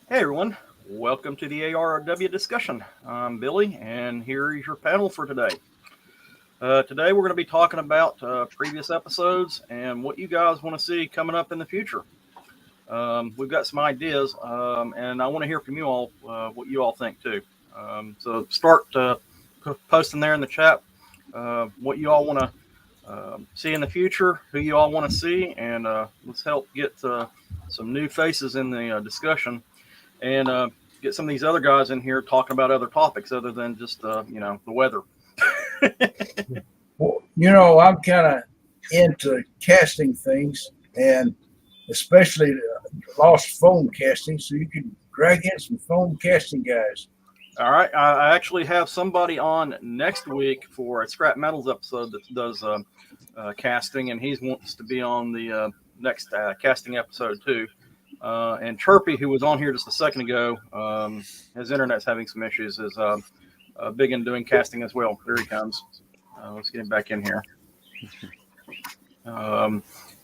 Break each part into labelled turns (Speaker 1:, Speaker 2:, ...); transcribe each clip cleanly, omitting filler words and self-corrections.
Speaker 1: Hey everyone, welcome to the ARW discussion. I'm Billy, and here is your panel for today. Today we're going to be talking about previous episodes and what you guys want to see coming up in the future. We've got some ideas, and I want to hear from you all what you all think too. So start posting there in the chat what you all want to see in the future, who you all want to see, and let's help get some new faces in the discussion. And get some of these other guys in here talking about other topics other than just the weather.
Speaker 2: Well, I'm kind of into casting things, and especially lost foam casting, so you can drag in some foam casting guys.
Speaker 1: All right, I actually have somebody on next week for a Scrap Metals episode that does casting, and he wants to be on the next casting episode too. And Chirpy, who was on here just a second ago, his internet's having some issues, is big in doing casting as well. Here he comes. Let's get him back in here.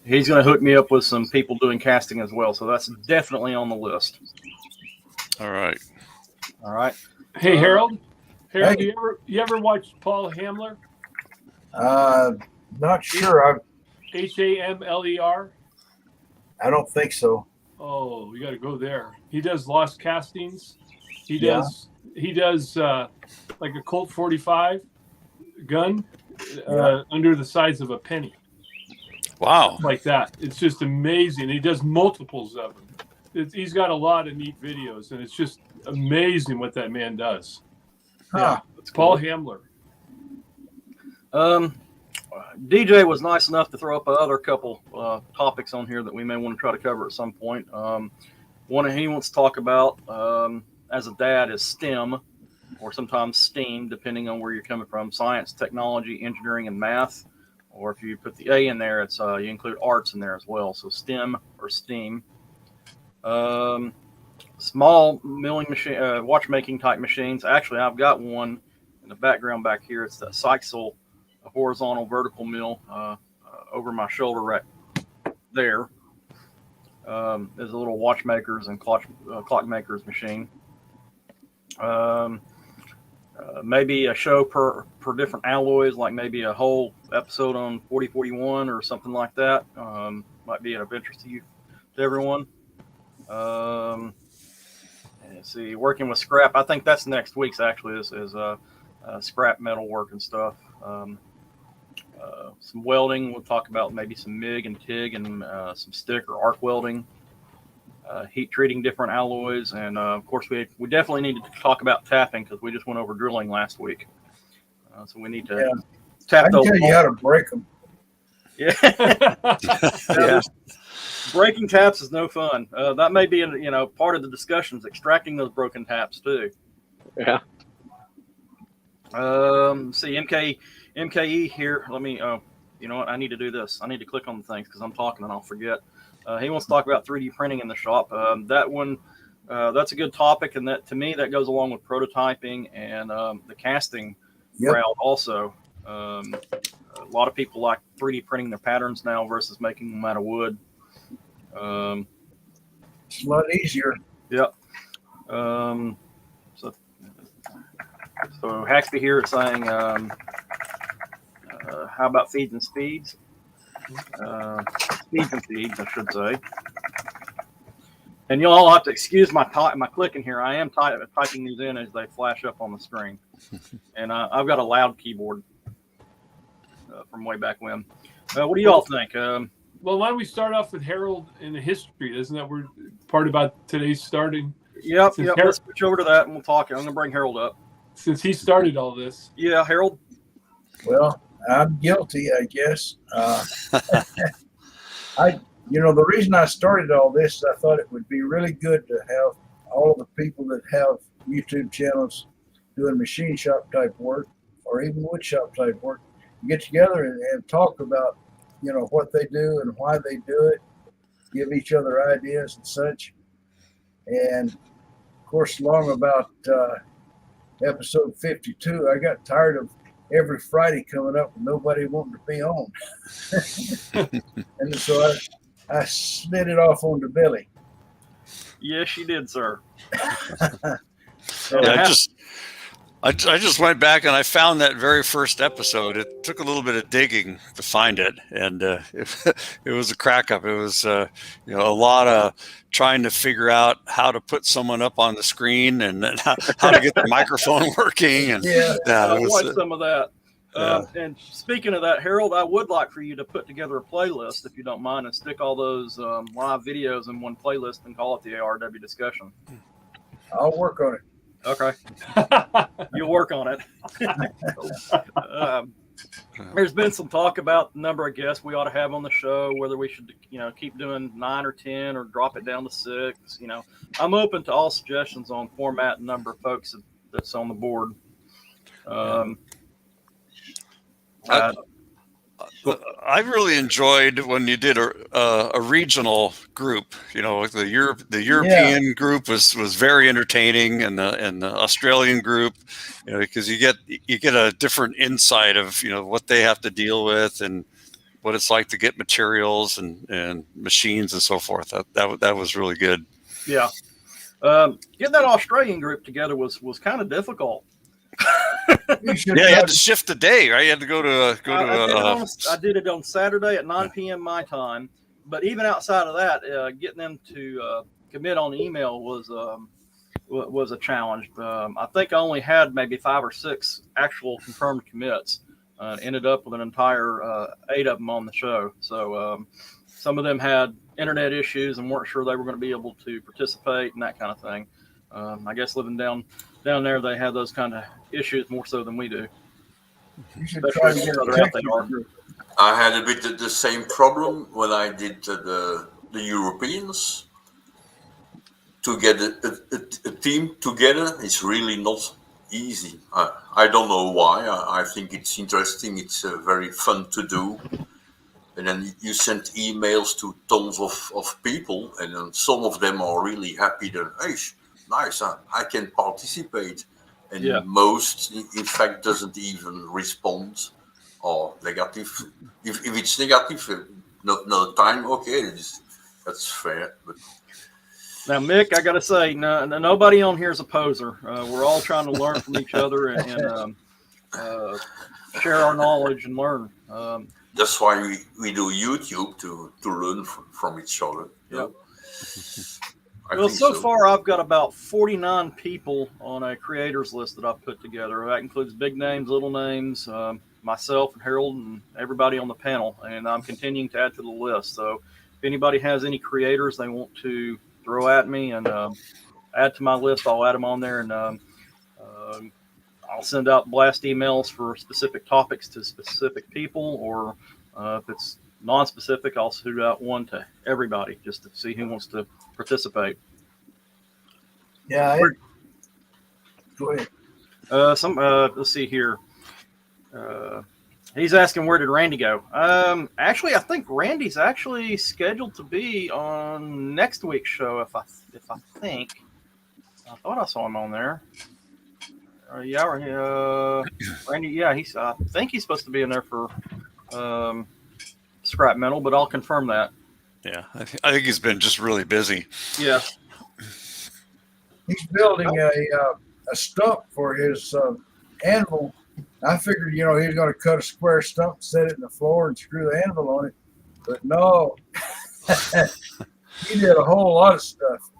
Speaker 1: He's going to hook me up with some people doing casting as well, so that's definitely on the list.
Speaker 3: All right.
Speaker 4: Hey, Harold. Harold,
Speaker 2: Hey.
Speaker 4: you ever watch Paul Hamler?
Speaker 2: Not sure.
Speaker 4: Hamler?
Speaker 2: I don't think so.
Speaker 4: Oh, you got to go there. He does lost castings. He
Speaker 2: Yeah.
Speaker 4: does like a Colt 45 gun
Speaker 2: Yeah.
Speaker 4: under the size of a penny,
Speaker 3: Wow.
Speaker 4: like that. It's just amazing. He does multiples of them. He's got a lot of neat videos, and it's just amazing what that man does.
Speaker 2: Huh.
Speaker 4: It's Paul Hamler.
Speaker 1: DJ was nice enough to throw up another couple topics on here that we may want to try to cover at some point. One he wants to talk about as a dad is STEM, or sometimes STEAM, depending on where you're coming from: science, technology, engineering, and math. Or if you put the A in there, it's you include arts in there as well. So STEM or STEAM. Small milling machine, watchmaking type machines. Actually, I've got one in the background back here. It's the Sykesel, a horizontal vertical mill over my shoulder right there. There's a little watchmakers and clockmakers machine. Maybe a show per different alloys, like maybe a whole episode on 4041 or something like that. Might be of interest to everyone. Let's see, working with scrap. I think that's next week's actually is scrap metal work and stuff. Some welding. We'll talk about maybe some MIG and TIG and some stick or arc welding. Heat treating different alloys, and of course we definitely need to talk about tapping because we just went over drilling last week. So we need to tap
Speaker 2: I can
Speaker 1: those.
Speaker 2: tell you how to break them.
Speaker 1: Yeah. Breaking taps is no fun. That may be part of the discussions, extracting those broken taps too.
Speaker 5: Yeah.
Speaker 1: See MKE here. Let me. You know what? I need to do this. I need to click on the things because I'm talking and I'll forget. He wants to talk about 3D printing in the shop. That one, that's a good topic, and that to me that goes along with prototyping and the casting route also. A lot of people like 3D printing their patterns now versus making them out of wood.
Speaker 2: It's a lot easier.
Speaker 1: Yep. So Haxby here is saying, how about feeds and speeds? Speeds and feeds, I should say. And you'll all have to excuse my clicking here. I am typing these in as they flash up on the screen. And I've got a loud keyboard from way back when. What do you all think?
Speaker 4: Well, why don't we start off with Harold in the history? Isn't that we're part about today's starting?
Speaker 1: Yep. Let's switch over to that and we'll talk. I'm going to bring Harold up.
Speaker 4: Since he started all this.
Speaker 1: Yeah, Harold.
Speaker 2: Well, I'm guilty, I guess. The reason I started all this is I thought it would be really good to have all of the people that have YouTube channels doing machine shop type work or even wood shop type work get together and talk about, what they do and why they do it, give each other ideas and such. And of course, long about episode 52, I got tired of every Friday coming up with nobody wanting to be on. And so I slid it off onto Billy.
Speaker 1: Yes, you did, sir.
Speaker 3: Yeah, I just went back and I found that very first episode. It took a little bit of digging to find it, and it was a crack up. It was a lot of trying to figure out how to put someone up on the screen and then how to get the microphone working. And
Speaker 2: Yeah.
Speaker 1: I watched some of that.
Speaker 3: Yeah.
Speaker 1: And speaking of that, Harold, I would like for you to put together a playlist, if you don't mind, and stick all those live videos in one playlist and call it the ARW discussion.
Speaker 2: I'll work on it.
Speaker 1: Okay. You'll work on it. There's been some talk about the number of guests we ought to have on the show, whether we should, keep doing 9 or 10 or drop it down to 6. I'm open to all suggestions on format and number of folks that's on the board.
Speaker 3: I really enjoyed when you did a regional group. The European group was very entertaining, and the Australian group, because you get a different insight of what they have to deal with and what it's like to get materials and machines and so forth. That was really good.
Speaker 1: Yeah, getting that Australian group together was kind of difficult.
Speaker 3: You had to shift the day, right? You had to go to.
Speaker 1: I did it on Saturday at 9 p.m. my time, but even outside of that, getting them to commit on email was a challenge. I think I only had maybe 5 or 6 actual confirmed commits. Ended up with an entire 8 of them on the show. So some of them had internet issues and weren't sure they were going to be able to participate and that kind of thing. I guess living down there, they have those kind of issues more so than we do.
Speaker 2: You should try to get a
Speaker 5: I had a bit of the same problem when I did the Europeans. To get a team together is really not easy. I don't know why. I think it's interesting. It's very fun to do. And then you send emails to tons of people, and then some of them are really happy that, hey, nice, I can participate. And most, in fact, doesn't even respond or negative. If it's negative, no time, okay, that's fair. But
Speaker 1: now, Mick, I got to say, nobody on here is a poser. We're all trying to learn from each other and share our knowledge and learn.
Speaker 5: That's why we do YouTube to learn from each other.
Speaker 1: Yep. Well, so far I've got about 49 people on a creators list that I've put together. That includes big names, little names, myself and Harold and everybody on the panel. And I'm continuing to add to the list. So if anybody has any creators they want to throw at me and add to my list, I'll add them on there. And I'll send out blast emails for specific topics to specific people, or if it's non-specific, I'll shoot out one to everybody just to see who wants to participate.
Speaker 2: Yeah. Go ahead.
Speaker 1: Let's see here. He's asking, where did Randy go? Actually, I think Randy's actually scheduled to be on next week's show. If I think, I thought I saw him on there. Randy. Yeah, I think he's supposed to be in there for scrap metal, but I'll confirm that.
Speaker 3: Yeah, I think he's been just really busy.
Speaker 1: Yeah.
Speaker 2: He's building a stump for his anvil. I figured, he was going to cut a square stump, set it in the floor, and screw the anvil on it. But no, he did a whole lot of stuff.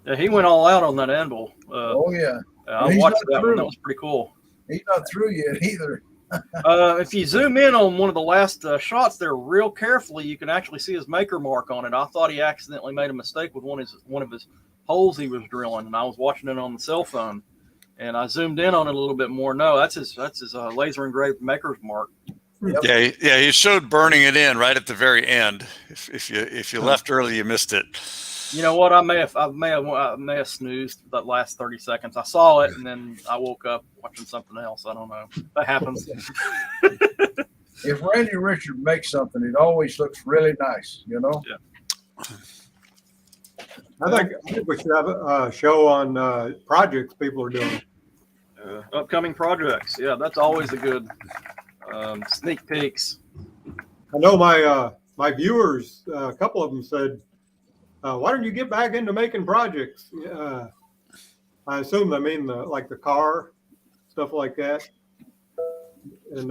Speaker 1: Yeah, he went all out on that anvil.
Speaker 2: Oh yeah,
Speaker 1: I watched that one. That was pretty cool.
Speaker 2: He's not through yet either.
Speaker 1: If you zoom in on one of the last shots there real carefully, you can actually see his maker mark on it. I thought he accidentally made a mistake with one of his holes he was drilling, and I was watching it on the cell phone, and I zoomed in on it a little bit more. No, that's his laser engraved maker's mark.
Speaker 3: Yep. Yeah, he showed burning it in right at the very end. If you left early, you missed it.
Speaker 1: You know what? I may have snoozed that last 30 seconds. I saw it, and then I woke up watching something else. I don't know. That happens.
Speaker 2: If Randy Richard makes something, it always looks really nice.
Speaker 1: Yeah.
Speaker 6: I think we should have a show on projects people are doing.
Speaker 1: Upcoming projects. Yeah, that's always a good sneak peeks.
Speaker 6: I know my viewers, a couple of them said why don't you get back into making projects? I assume they mean like the car, stuff like that. And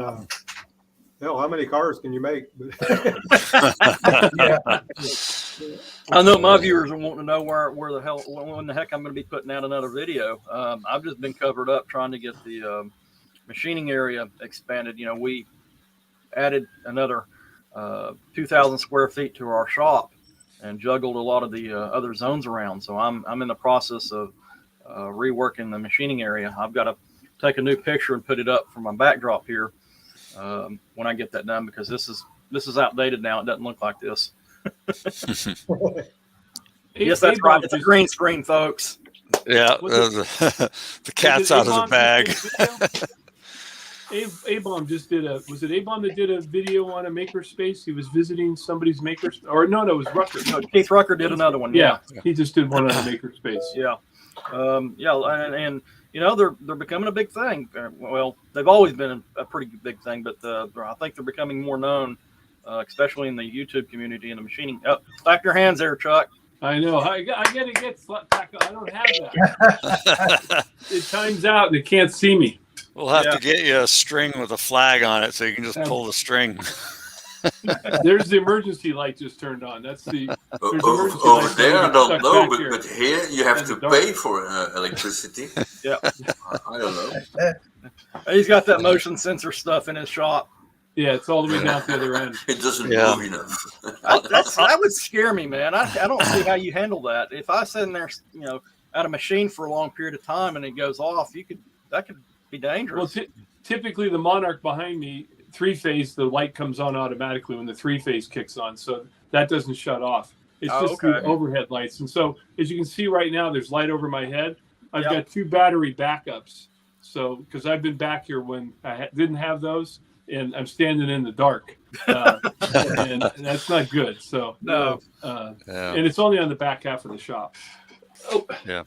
Speaker 6: hell, how many cars can you make?
Speaker 2: Yeah.
Speaker 1: I know my viewers are wanting to know when the heck I'm going to be putting out another video. I've just been covered up trying to get the machining area expanded. You know, we added another 2,000 square feet to our shop and juggled a lot of the other zones around. So I'm in the process of reworking the machining area. I've got to take a new picture and put it up for my backdrop here when I get that done, because this is outdated now. It doesn't look like this. Yes, that's right. It's a green screen, folks.
Speaker 3: Yeah, the cat's out of the bag.
Speaker 4: A-Bomb just did was it A-Bomb that did a video on a makerspace? He was visiting somebody's makerspace, or no, it was Rucker.
Speaker 1: No, Keith Rucker did another one.
Speaker 4: Yeah, he just did one on a makerspace.
Speaker 1: Yeah. And you know, they're becoming a big thing. Well, they've always been a pretty big thing, but I think they're becoming more known, especially in the YouTube community and the machining. Oh, clap your hands there, Chuck.
Speaker 4: I know. I got to get back. I don't have that. It times out and it can't see me.
Speaker 3: We'll have to get you a string with a flag on it so you can just pull the string.
Speaker 4: There's the emergency light just turned on. That's the
Speaker 5: over there. I don't know, but here you have to pay for electricity.
Speaker 1: Yeah,
Speaker 5: I don't know.
Speaker 1: He's got that motion sensor stuff in his shop.
Speaker 4: Yeah, it's all the way down to the other end.
Speaker 5: It doesn't move enough.
Speaker 1: That would scare me, man. I don't see how you handle that. If I sit in there, you know, at a machine for a long period of time and it goes off, that could be dangerous.
Speaker 4: Well, typically the Monarch behind me, 3-phase, the light comes on automatically when the 3-phase kicks on, so that doesn't shut off. It's just the overhead lights. And so, as you can see right now, there's light over my head. I've got 2 battery backups. So, because I've been back here when I didn't have those, and I'm standing in the dark, and that's not good. So,
Speaker 1: no.
Speaker 4: And it's only on the back half of the shop.
Speaker 3: Oh. Yeah,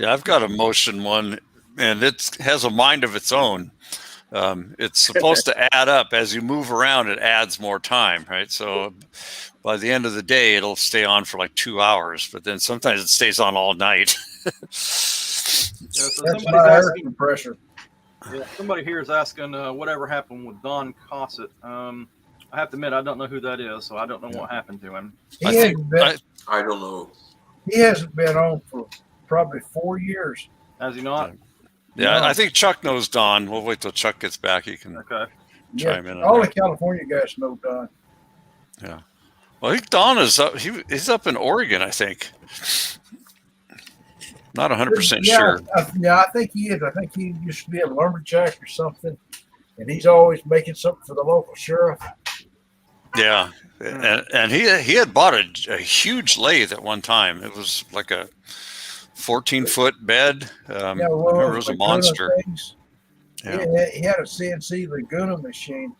Speaker 3: I've got a motion one, and it has a mind of its own. It's supposed to add up as you move around. It adds more time, right? So by the end of the day, it'll stay on for like 2 hours, but then sometimes it stays on all night.
Speaker 1: So
Speaker 2: That's my air compressor.
Speaker 1: Yeah, somebody here is asking whatever happened with Don Cossett. I have to admit, I don't know who that is, so I don't know what happened to him.
Speaker 5: I don't know.
Speaker 2: He hasn't been on for probably 4 years.
Speaker 1: Has he not?
Speaker 3: Yeah, I think Chuck knows Don. We'll wait till Chuck gets back. He can chime in.
Speaker 2: All the California guys know Don.
Speaker 3: Yeah. Well, I think Don is up. He's up in Oregon, I think. Not 100% sure.
Speaker 2: I think he is. I think he used to be a lumberjack or something, and he's always making something for the local sheriff.
Speaker 3: Yeah, and he had bought a huge lathe at one time. It was like a 14-foot bed. It was a monster.
Speaker 2: Yeah. He had a CNC Laguna machine.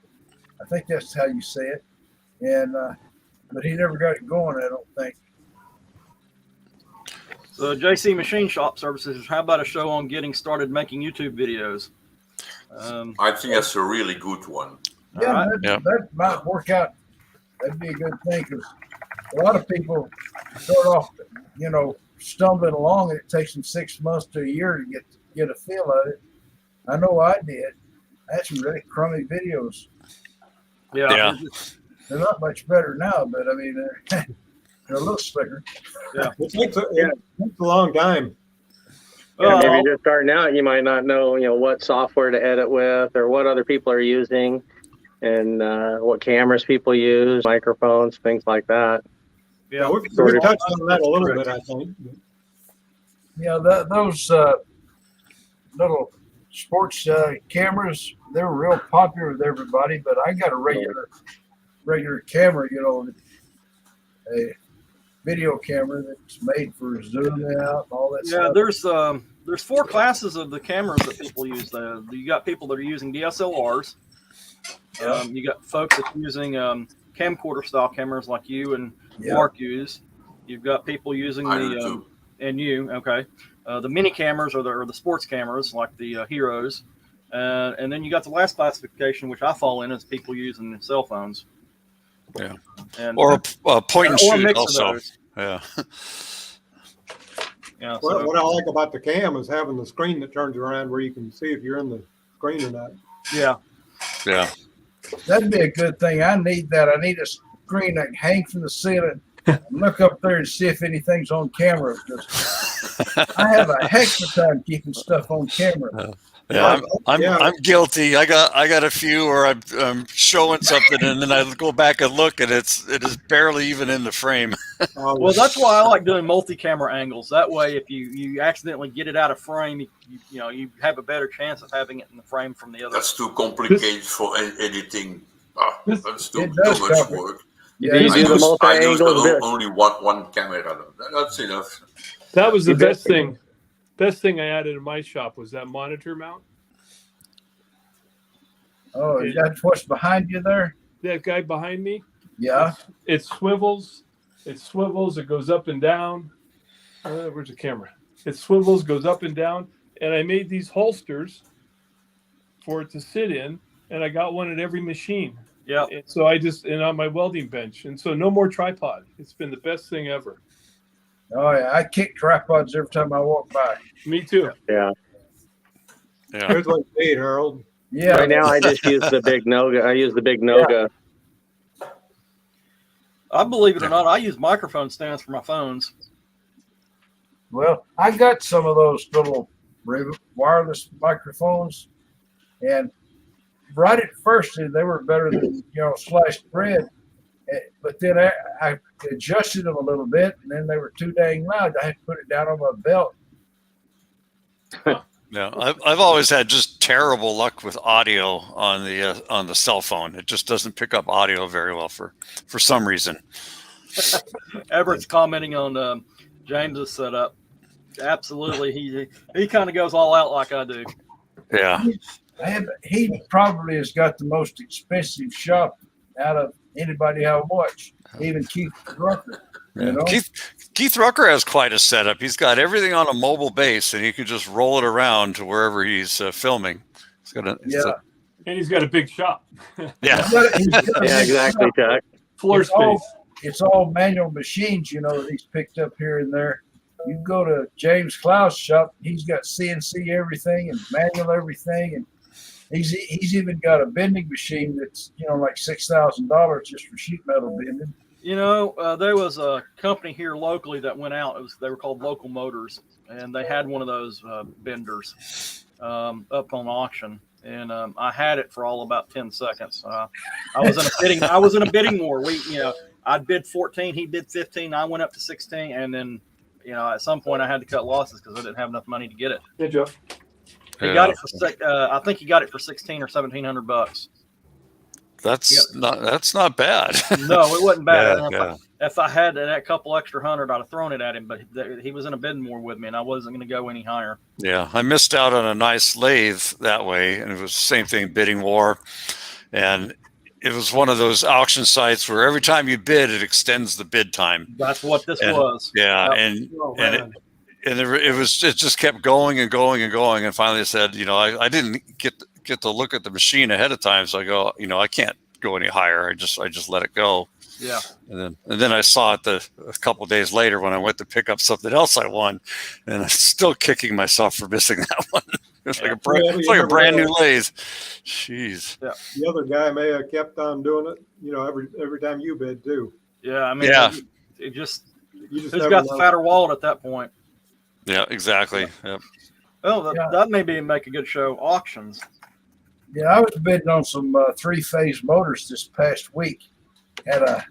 Speaker 2: I think that's how you say it. And but he never got it going, I don't think.
Speaker 1: So JC Machine Shop Services, how about a show on getting started making YouTube videos?
Speaker 5: I think that's a really good one.
Speaker 2: Yeah, that might work out. That'd be a good thing, because a lot of people start off, stumbling along, and it takes them 6 months to a year to get a feel of it. I know I did. I had some really crummy videos.
Speaker 1: Yeah.
Speaker 2: They're not much better now, but I mean, they're a little slicker.
Speaker 1: Yeah.
Speaker 6: It takes a long time.
Speaker 7: Yeah, maybe just starting out, you might not know, what software to edit with, or what other people are using, and what cameras people use, microphones, things like that.
Speaker 6: Yeah, we've touched on that a little bit, I think.
Speaker 2: Yeah, those little sports cameras, they're real popular with everybody, but I got a regular camera, a video camera that's made for zooming out and all that stuff.
Speaker 1: Yeah, there's 4 classes of the cameras that people use. You got people that are using DSLRs. You got folks that are using camcorder style cameras like you and Mark use. You've got people using the mini cameras or the sports cameras like the Heroes, and then you got the last classification, which I fall in, is people using cell phones.
Speaker 3: Yeah,
Speaker 1: and
Speaker 3: or a point and shoot
Speaker 1: mix
Speaker 3: also.
Speaker 1: Of those.
Speaker 3: Yeah.
Speaker 1: Yeah.
Speaker 6: What I like about the cam is having the screen that turns around where you can see if you're in the screen or not.
Speaker 1: Yeah.
Speaker 3: Yeah.
Speaker 2: That'd be a good thing. I need that. I need a screen that can hang from the ceiling and look up there and see if anything's on camera. Because I have a heck of a time keeping stuff on camera.
Speaker 3: Yeah, I'm guilty. I got a few where I'm showing something and then I go back and look and it is barely even in the frame.
Speaker 1: Well, that's why I like doing multi-camera angles. That way, if you accidentally get it out of frame, you have a better chance of having it in the frame from the other.
Speaker 5: That's too complicated for editing. That's too much work.
Speaker 7: Yeah, I
Speaker 5: use only one camera. That's enough.
Speaker 4: That was the best thing. Best thing I added in my shop was that monitor mount.
Speaker 2: Oh, that's what's behind you there?
Speaker 4: That guy behind me?
Speaker 2: Yeah.
Speaker 4: It swivels. It swivels. It goes up and down. Where's the camera? It swivels, goes up and down. And I made these holsters for it to sit in. And I got one at every machine.
Speaker 1: Yeah.
Speaker 4: And so and on my welding bench. And so no more tripod. It's been the best thing ever.
Speaker 2: Oh yeah, I kick tripods every time I walk by.
Speaker 4: Me too.
Speaker 7: Yeah.
Speaker 6: Here's what you need, Harold.
Speaker 2: Yeah.
Speaker 7: Right now, I just use the big Noga. I use the big Noga.
Speaker 1: I believe it or not, I use microphone stands for my phones.
Speaker 2: Well, I got some of those little wireless microphones, and right at first they were better than sliced bread. But then I adjusted them a little bit, and then they were too dang loud. I had to put it down on my belt.
Speaker 3: Yeah, I've always had just terrible luck with audio on the cell phone. It just doesn't pick up audio very well for some reason.
Speaker 1: Everett's commenting on James's setup. Absolutely, he kind of goes all out like I do.
Speaker 3: Yeah,
Speaker 2: he probably has got the most expensive shop out of anybody I watch, even Keith Rucker.
Speaker 3: Yeah. Keith Rucker has quite a setup. He's got everything on a mobile base, and he can just roll it around to wherever he's filming.
Speaker 4: And he's got a big shop.
Speaker 3: Yeah,
Speaker 7: yeah, exactly, Chuck.
Speaker 4: Floor space.
Speaker 2: It's all manual machines, that he's picked up here and there. You go to James Klaus' shop, he's got CNC everything and manual everything, and he's even got a bending machine that's like $6,000 just for sheet metal bending.
Speaker 1: There was a company here locally that went out. They were called Local Motors, and they had one of those benders up on auction. And I had it for all about 10 seconds. I was in a bidding war. I bid 14, he bid 15, I went up to 16, and then at some point I had to cut losses because I didn't have enough money to get it.
Speaker 4: Good job.
Speaker 1: He got it for I think he got it for $1,600 or $1,700.
Speaker 3: That's not bad.
Speaker 1: No, it wasn't bad.
Speaker 3: Yeah,
Speaker 1: if I had that couple extra $100, I'd have thrown it at him. But he was in a bidding war with me, and I wasn't going to go any higher.
Speaker 3: Yeah, I missed out on a nice lathe that way, and it was the same thing, bidding war, and it was one of those auction sites where every time you bid, it extends the bid time.
Speaker 1: That's what this was.
Speaker 3: Yeah,
Speaker 1: yep.
Speaker 3: It just kept going and going and going, and finally I said, I didn't get to look at the machine ahead of time, so I go, I can't go any higher. I just let it go.
Speaker 1: Yeah.
Speaker 3: And then I saw it a couple of days later when I went to pick up something else I won, and I'm still kicking myself for missing that one. It's like a brand new lathe. Jeez.
Speaker 1: Yeah.
Speaker 6: The other guy may have kept on doing it, every time you bid too.
Speaker 1: Yeah, I mean,
Speaker 3: yeah.
Speaker 1: It just
Speaker 6: who's
Speaker 1: got the fatter wallet at that point.
Speaker 3: Yeah, exactly. Yep.
Speaker 1: Well, that maybe make a good show. Auctions.
Speaker 2: Yeah, I was bidding on some three-phase motors this past week. Had a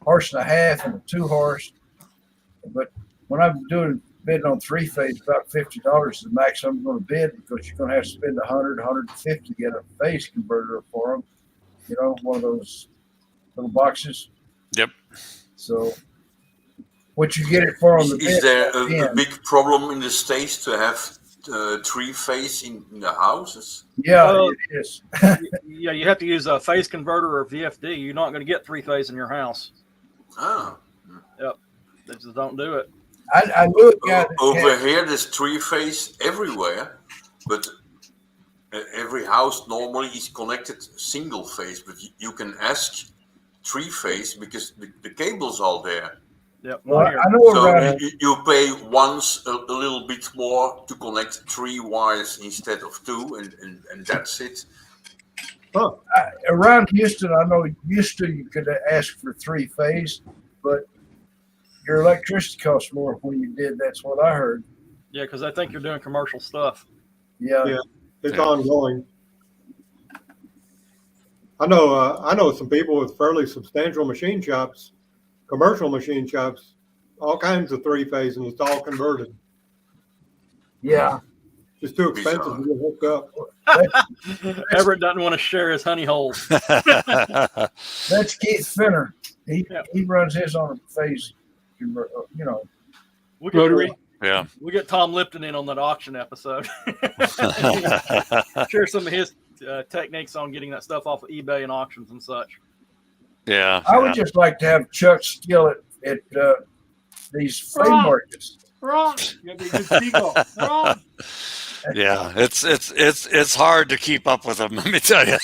Speaker 2: 1.5 horse and a 2 horse. But when I'm bidding on three-phase, about $50 is the max I'm going to bid because you're going to have to spend $100, $150 to get a phase converter for them. One of those little boxes.
Speaker 3: Yep.
Speaker 2: So what you get it for on the bid.
Speaker 5: Is there a big problem in the States to have three-phase in the houses?
Speaker 2: Yeah, it is.
Speaker 1: Yeah, you have to use a phase converter or VFD. You're not going to get three-phase in your house.
Speaker 5: Ah.
Speaker 1: Yep. They just don't do it.
Speaker 2: I knew a guy
Speaker 5: over here there's three-phase everywhere, but every house normally is connected single-phase, but you can ask three-phase because the cable's all there.
Speaker 1: Yep.
Speaker 2: Well,
Speaker 1: Here.
Speaker 2: I know
Speaker 5: So
Speaker 2: around
Speaker 5: you pay once a little bit more to connect 3 wires instead of 2, and that's it.
Speaker 6: Huh.
Speaker 2: around Houston, I know used to you could ask for 3-phase, but your electricity costs more when you did. That's what I heard.
Speaker 1: Yeah, because I think you're doing commercial stuff.
Speaker 2: Yeah.
Speaker 6: Yeah. It's
Speaker 3: Yeah.
Speaker 6: ongoing. I know some people with fairly substantial machine shops, commercial machine shops, all kinds of 3-phase, and it's all converted.
Speaker 2: Yeah.
Speaker 6: It's too expensive to get hooked up.
Speaker 1: Everett doesn't want to share his honey holes.
Speaker 2: That's Keith Finner.
Speaker 1: Yeah.
Speaker 2: He runs his on a phase, you know.
Speaker 1: We get,
Speaker 4: Rotary.
Speaker 3: Yeah.
Speaker 1: we get Tom Lipton in on that auction episode. Share some of his techniques on getting that stuff off of eBay and auctions and such.
Speaker 3: Yeah.
Speaker 2: I would just like to have Chuck Skill at these flea markets.
Speaker 4: Wrong. You got to be a good seagull. Wrong.
Speaker 3: Yeah. It's hard to keep up with them. Let me tell you.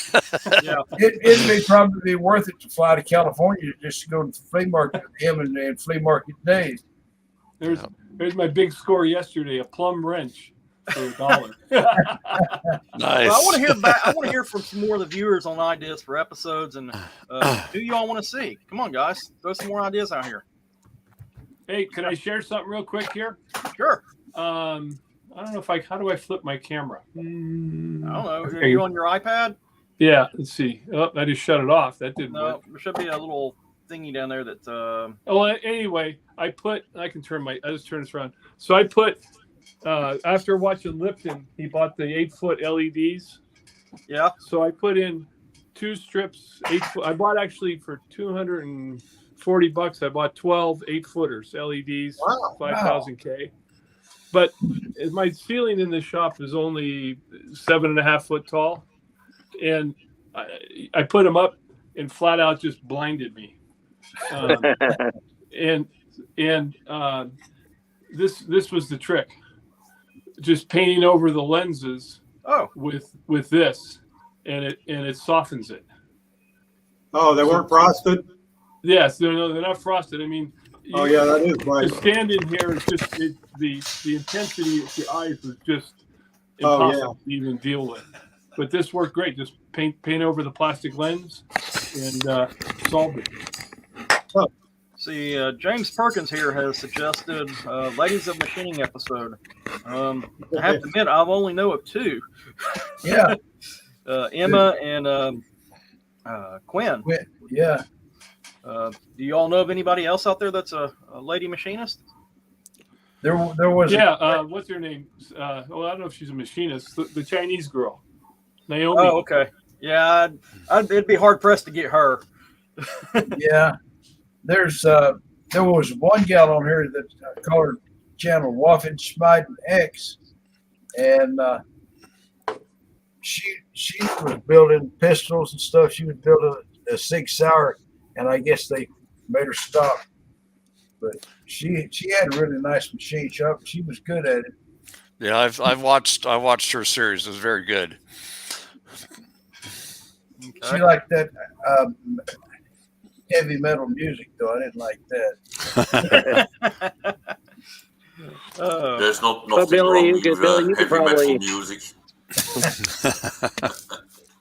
Speaker 1: Yeah.
Speaker 2: It'd be probably worth it to fly to California just to go to the flea market with him and flea market days.
Speaker 4: There's my big score yesterday, a plumb wrench for $1.
Speaker 3: Nice.
Speaker 1: Well, I want to hear back. I want to hear from some more of the viewers on ideas for episodes and who y'all want to see. Come on, guys, throw some more ideas out here.
Speaker 4: Hey, can I share something real quick here?
Speaker 1: Sure.
Speaker 4: I don't know how do I flip my camera?
Speaker 1: I don't know. Are
Speaker 4: Okay.
Speaker 1: you on your iPad?
Speaker 4: Yeah, let's see. Oh, I just shut it off. That didn't
Speaker 1: No,
Speaker 4: work.
Speaker 1: there should be a little thingy down there that.
Speaker 4: Oh, anyway, I just turn this around. So I put, after watching Lipton, he bought the 8-foot LEDs.
Speaker 1: Yeah.
Speaker 4: So I put in 2 strips, 8-foot. I bought actually for $240. I bought 12 8-footers LEDs,
Speaker 6: Wow.
Speaker 4: 5,000K. But my ceiling in the shop is only 7.5 foot tall, and I put them up, and flat out just blinded me. This was the trick, just painting over the lenses
Speaker 1: Oh.
Speaker 4: with this, and it softens it.
Speaker 6: Oh, they weren't frosted?
Speaker 4: Yes, they're not frosted. I mean,
Speaker 6: Oh, yeah, that is
Speaker 4: to
Speaker 6: bright.
Speaker 4: stand in here is just the intensity of the eyes was just
Speaker 6: Oh,
Speaker 4: impossible to even deal with. But this worked great. Just paint over the plastic lens and solved it.
Speaker 1: See, James Perkins here has suggested Ladies of Machining episode. I have to admit, I only know of 2.
Speaker 2: Yeah.
Speaker 1: Emma and Quinn.
Speaker 2: Yeah.
Speaker 1: Do you all know of anybody else out there that's a lady machinist?
Speaker 2: There was.
Speaker 4: What's her name? I don't know if she's a machinist. The Chinese girl, Naomi.
Speaker 1: Oh, okay. Yeah, it'd be hard pressed to get her.
Speaker 2: Yeah. There was one gal on here that called her channel Waffen Schmeiden X, and she was building pistols and stuff. She was building a Sig Sauer, and I guess they made her stop. But she had a really nice machine shop. She was good at it.
Speaker 3: Yeah, I watched her series. It was very good.
Speaker 2: She liked that heavy metal music, though. I didn't like that.
Speaker 5: There's not
Speaker 7: But
Speaker 5: nothing
Speaker 7: Billy,
Speaker 5: wrong
Speaker 7: you
Speaker 5: with
Speaker 7: could- Billy, you could
Speaker 5: heavy metal
Speaker 7: probably-
Speaker 5: music.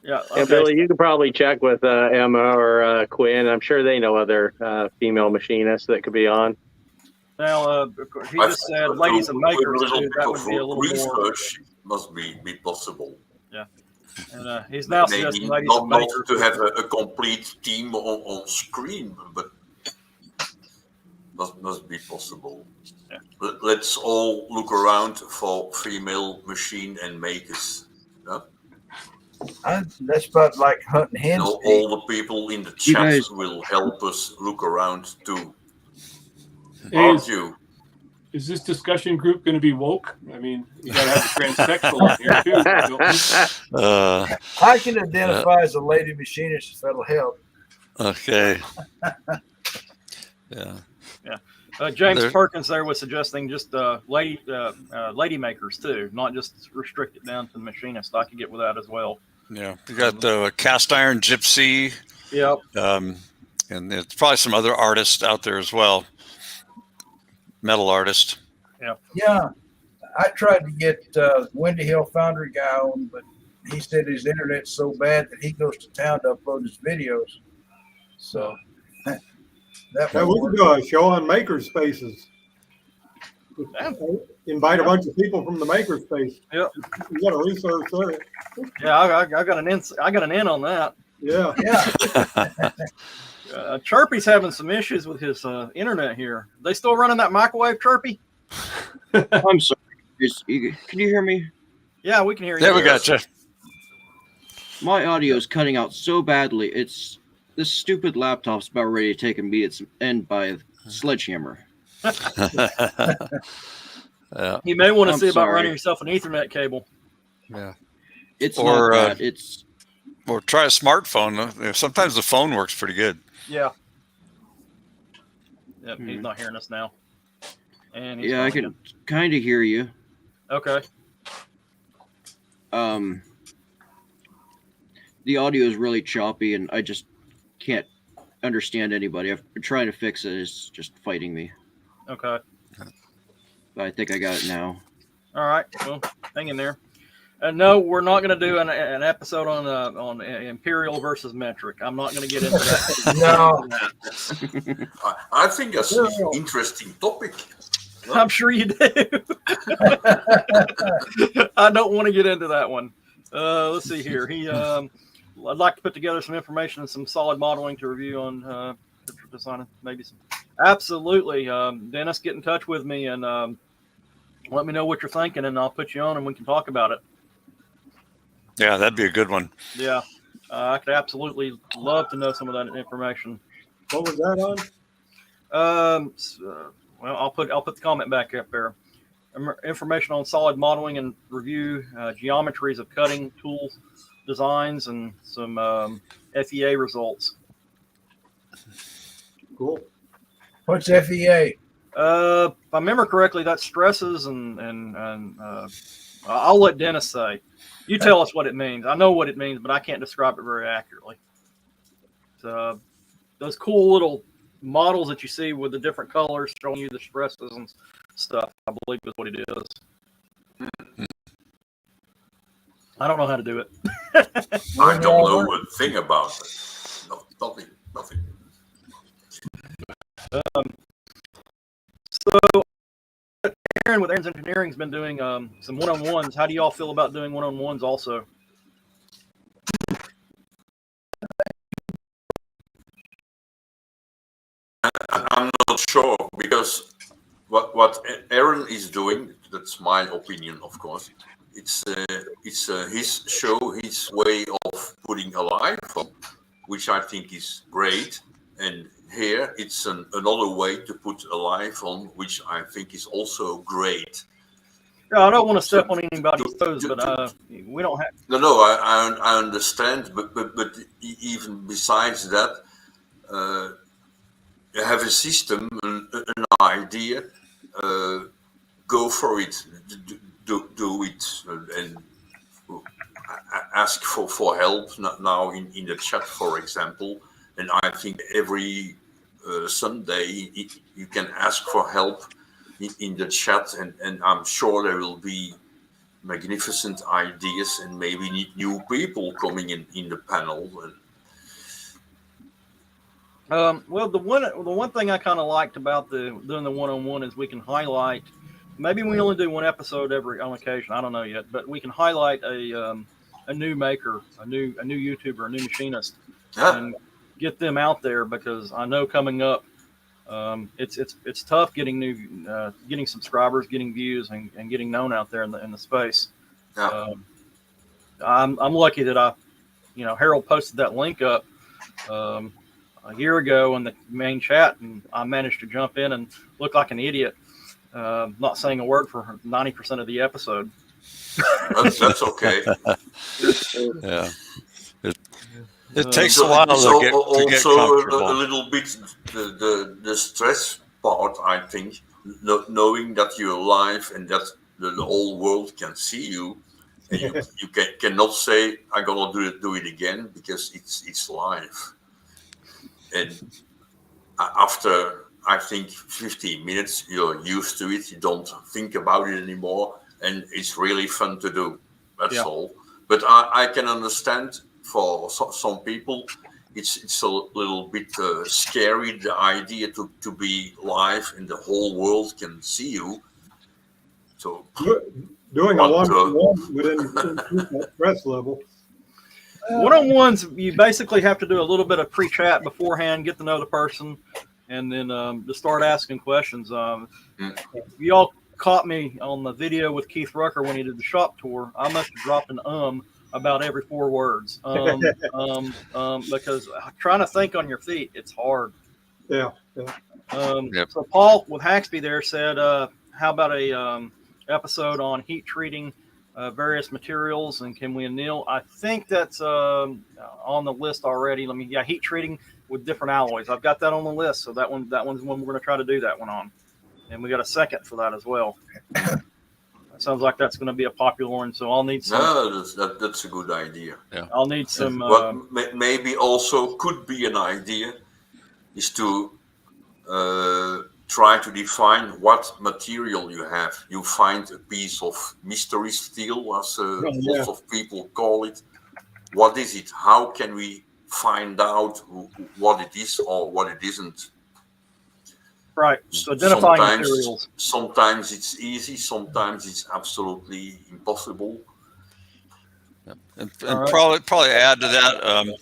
Speaker 1: Yeah.
Speaker 7: And
Speaker 1: Okay.
Speaker 7: Billy, you could probably check with Emma or Quinn. I'm sure they know other female machinists that could be on.
Speaker 1: Now, he just said ladies and makers too. That would be a little more.
Speaker 5: research must be possible.
Speaker 1: And he's now
Speaker 5: Maybe
Speaker 1: suggesting ladies
Speaker 5: not,
Speaker 1: and
Speaker 5: not
Speaker 1: makers.
Speaker 5: to have a complete team on screen, but must be possible.
Speaker 1: Yeah.
Speaker 5: Let's all look around for female machine and makers.
Speaker 2: That's about like hunting hens.
Speaker 5: All the people in the
Speaker 7: You
Speaker 5: chat
Speaker 7: guys-
Speaker 5: will help us look around too.
Speaker 4: Hey,
Speaker 5: Aren't you?
Speaker 4: is this discussion group going to be woke? I mean, you got to have a transsexual on here too. don't you?
Speaker 2: I can identify as a lady machinist if that'll help.
Speaker 3: Okay. Yeah.
Speaker 1: James
Speaker 3: There-
Speaker 1: Perkins there was suggesting just lady makers too, not just restrict it down to the machinist. I could get with that as well.
Speaker 3: Yeah. You got the cast iron gypsy,
Speaker 1: Yep.
Speaker 3: and there's probably some other artists out there as well. metal artist.
Speaker 2: Yeah, I tried to get Windy Hill Foundry guy on, but he said his internet's so bad that he goes to town to upload his videos. So that
Speaker 6: Now we could do a show on maker spaces. Invite a bunch of people from the maker space.
Speaker 1: Yep.
Speaker 6: You got to research there.
Speaker 1: Yeah, I got an in on that.
Speaker 6: Yeah.
Speaker 1: Chirpy's having some issues with his internet here. They still running that microwave, Chirpy?
Speaker 8: I'm sorry. Can you hear me?
Speaker 1: Yeah, we can hear you.
Speaker 3: Yeah, we got you.
Speaker 8: My audio is cutting out so badly. This stupid laptop's about ready to take a beat its end by a sledgehammer.
Speaker 3: Yeah.
Speaker 1: You may want to see about
Speaker 8: sorry.
Speaker 1: running yourself an Ethernet cable.
Speaker 3: Yeah.
Speaker 8: It's
Speaker 3: Or,
Speaker 8: not bad.
Speaker 3: Or try a smartphone. Sometimes the phone works pretty good.
Speaker 1: Yeah. Yep, he's not hearing us now. And he's
Speaker 8: Yeah, I can kind of hear you.
Speaker 1: Okay.
Speaker 8: The audio is really choppy, and I just can't understand anybody. I've been trying to fix it. It's just fighting me.
Speaker 1: Okay.
Speaker 8: But I think I got it now.
Speaker 1: All right. Well, hang in there. No, we're not going to do an episode on imperial versus metric. I'm not going to get into that.
Speaker 2: No.
Speaker 5: I think that's an interesting topic.
Speaker 1: I'm sure you do. I don't want to get into that one. Let's see here. I'd like to put together some information and some solid modeling to review on designing maybe some. Absolutely. Dennis, get in touch with me and let me know what you're thinking, and I'll put you on and we can talk about it.
Speaker 3: Yeah, that'd be a good one.
Speaker 1: Yeah, I could absolutely love to know some of that information.
Speaker 6: What was that on?
Speaker 1: Well, I'll put the comment back up there. Information on solid modeling and review geometries of cutting tools, designs, and some FEA results.
Speaker 6: Cool.
Speaker 2: What's FEA?
Speaker 1: If I remember correctly, that stresses and I'll let Dennis say. You tell us what it means. I know what it means, but I can't describe it very accurately. So those cool little models that you see with the different colors showing you the stresses and stuff, I believe is what it is. I don't know how to do it.
Speaker 5: I don't know a thing about it. Nothing.
Speaker 1: So Aaron with Aaron's Engineering has been doing some one-on-ones. How do y'all feel about doing one-on-ones also?
Speaker 5: I'm not sure because what Aaron is doing, that's my opinion, of course. It's his show, his way of putting a live on, which I think is great. And here it's another way to put a live on, which I think is also great.
Speaker 1: Yeah, I don't want to step on anybody's toes, but we don't have.
Speaker 5: No, I understand, but even besides that, you have a system, an idea, go for it, do it, and ask for help now in the chat, for example. And I think every Sunday you can ask for help in the chat, and I'm sure there will be magnificent ideas and maybe new people coming in the panel.
Speaker 1: Well, the one thing I kind of liked about doing the one-on-one is we can highlight. Maybe we only do one episode on occasion. I don't know yet, but we can highlight a new maker, a new YouTuber, a new machinist, and get them out there, because I know coming up, it's tough getting subscribers, getting views, and getting known out there in the space.
Speaker 5: Yeah.
Speaker 1: I'm lucky that Harold posted that link up a year ago in the main chat, and I managed to jump in and look like an idiot, not saying a word for 90% of the episode.
Speaker 5: That's okay.
Speaker 3: Yeah. It takes a while to get comfortable.
Speaker 5: A little bit the stress part, I think, knowing that you're live and that the whole world can see you, and you cannot say I'm gonna do it again because it's live. And after I think 15 minutes, you're used to it. You don't think about it anymore. And it's really fun to do. That's all. But I can understand for some people, it's a little bit scary, the idea to be live and the whole world can see you. So
Speaker 6: doing a one-on-one would increase that stress level.
Speaker 1: One-on-ones, you basically have to do a little bit of pre-chat beforehand, get to know the person, and then just start asking questions. You all caught me on the video with Keith Rucker when he did the shop tour. I must have dropped an about every 4 words because trying to think on your feet, it's hard.
Speaker 6: Yeah.
Speaker 1: So Paul with Haxby there said, how about a episode on heat treating various materials, and can we anneal? I think that's on the list already. Heat treating with different alloys. I've got that on the list, so that one's one we're going to try to do that one on, and we got a second for that as well. Sounds like that's going to be a popular one, so I'll need some.
Speaker 5: No, that's a good idea.
Speaker 3: Yeah.
Speaker 1: I'll need some.
Speaker 5: What maybe also could be an idea is to try to define what material you have. You find a piece of mystery steel, as lots of people call it. What is it? How can we find out what it is or what it isn't?
Speaker 1: Right. So identifying materials.
Speaker 5: Sometimes it's easy. Sometimes it's absolutely impossible.
Speaker 3: And probably add to that,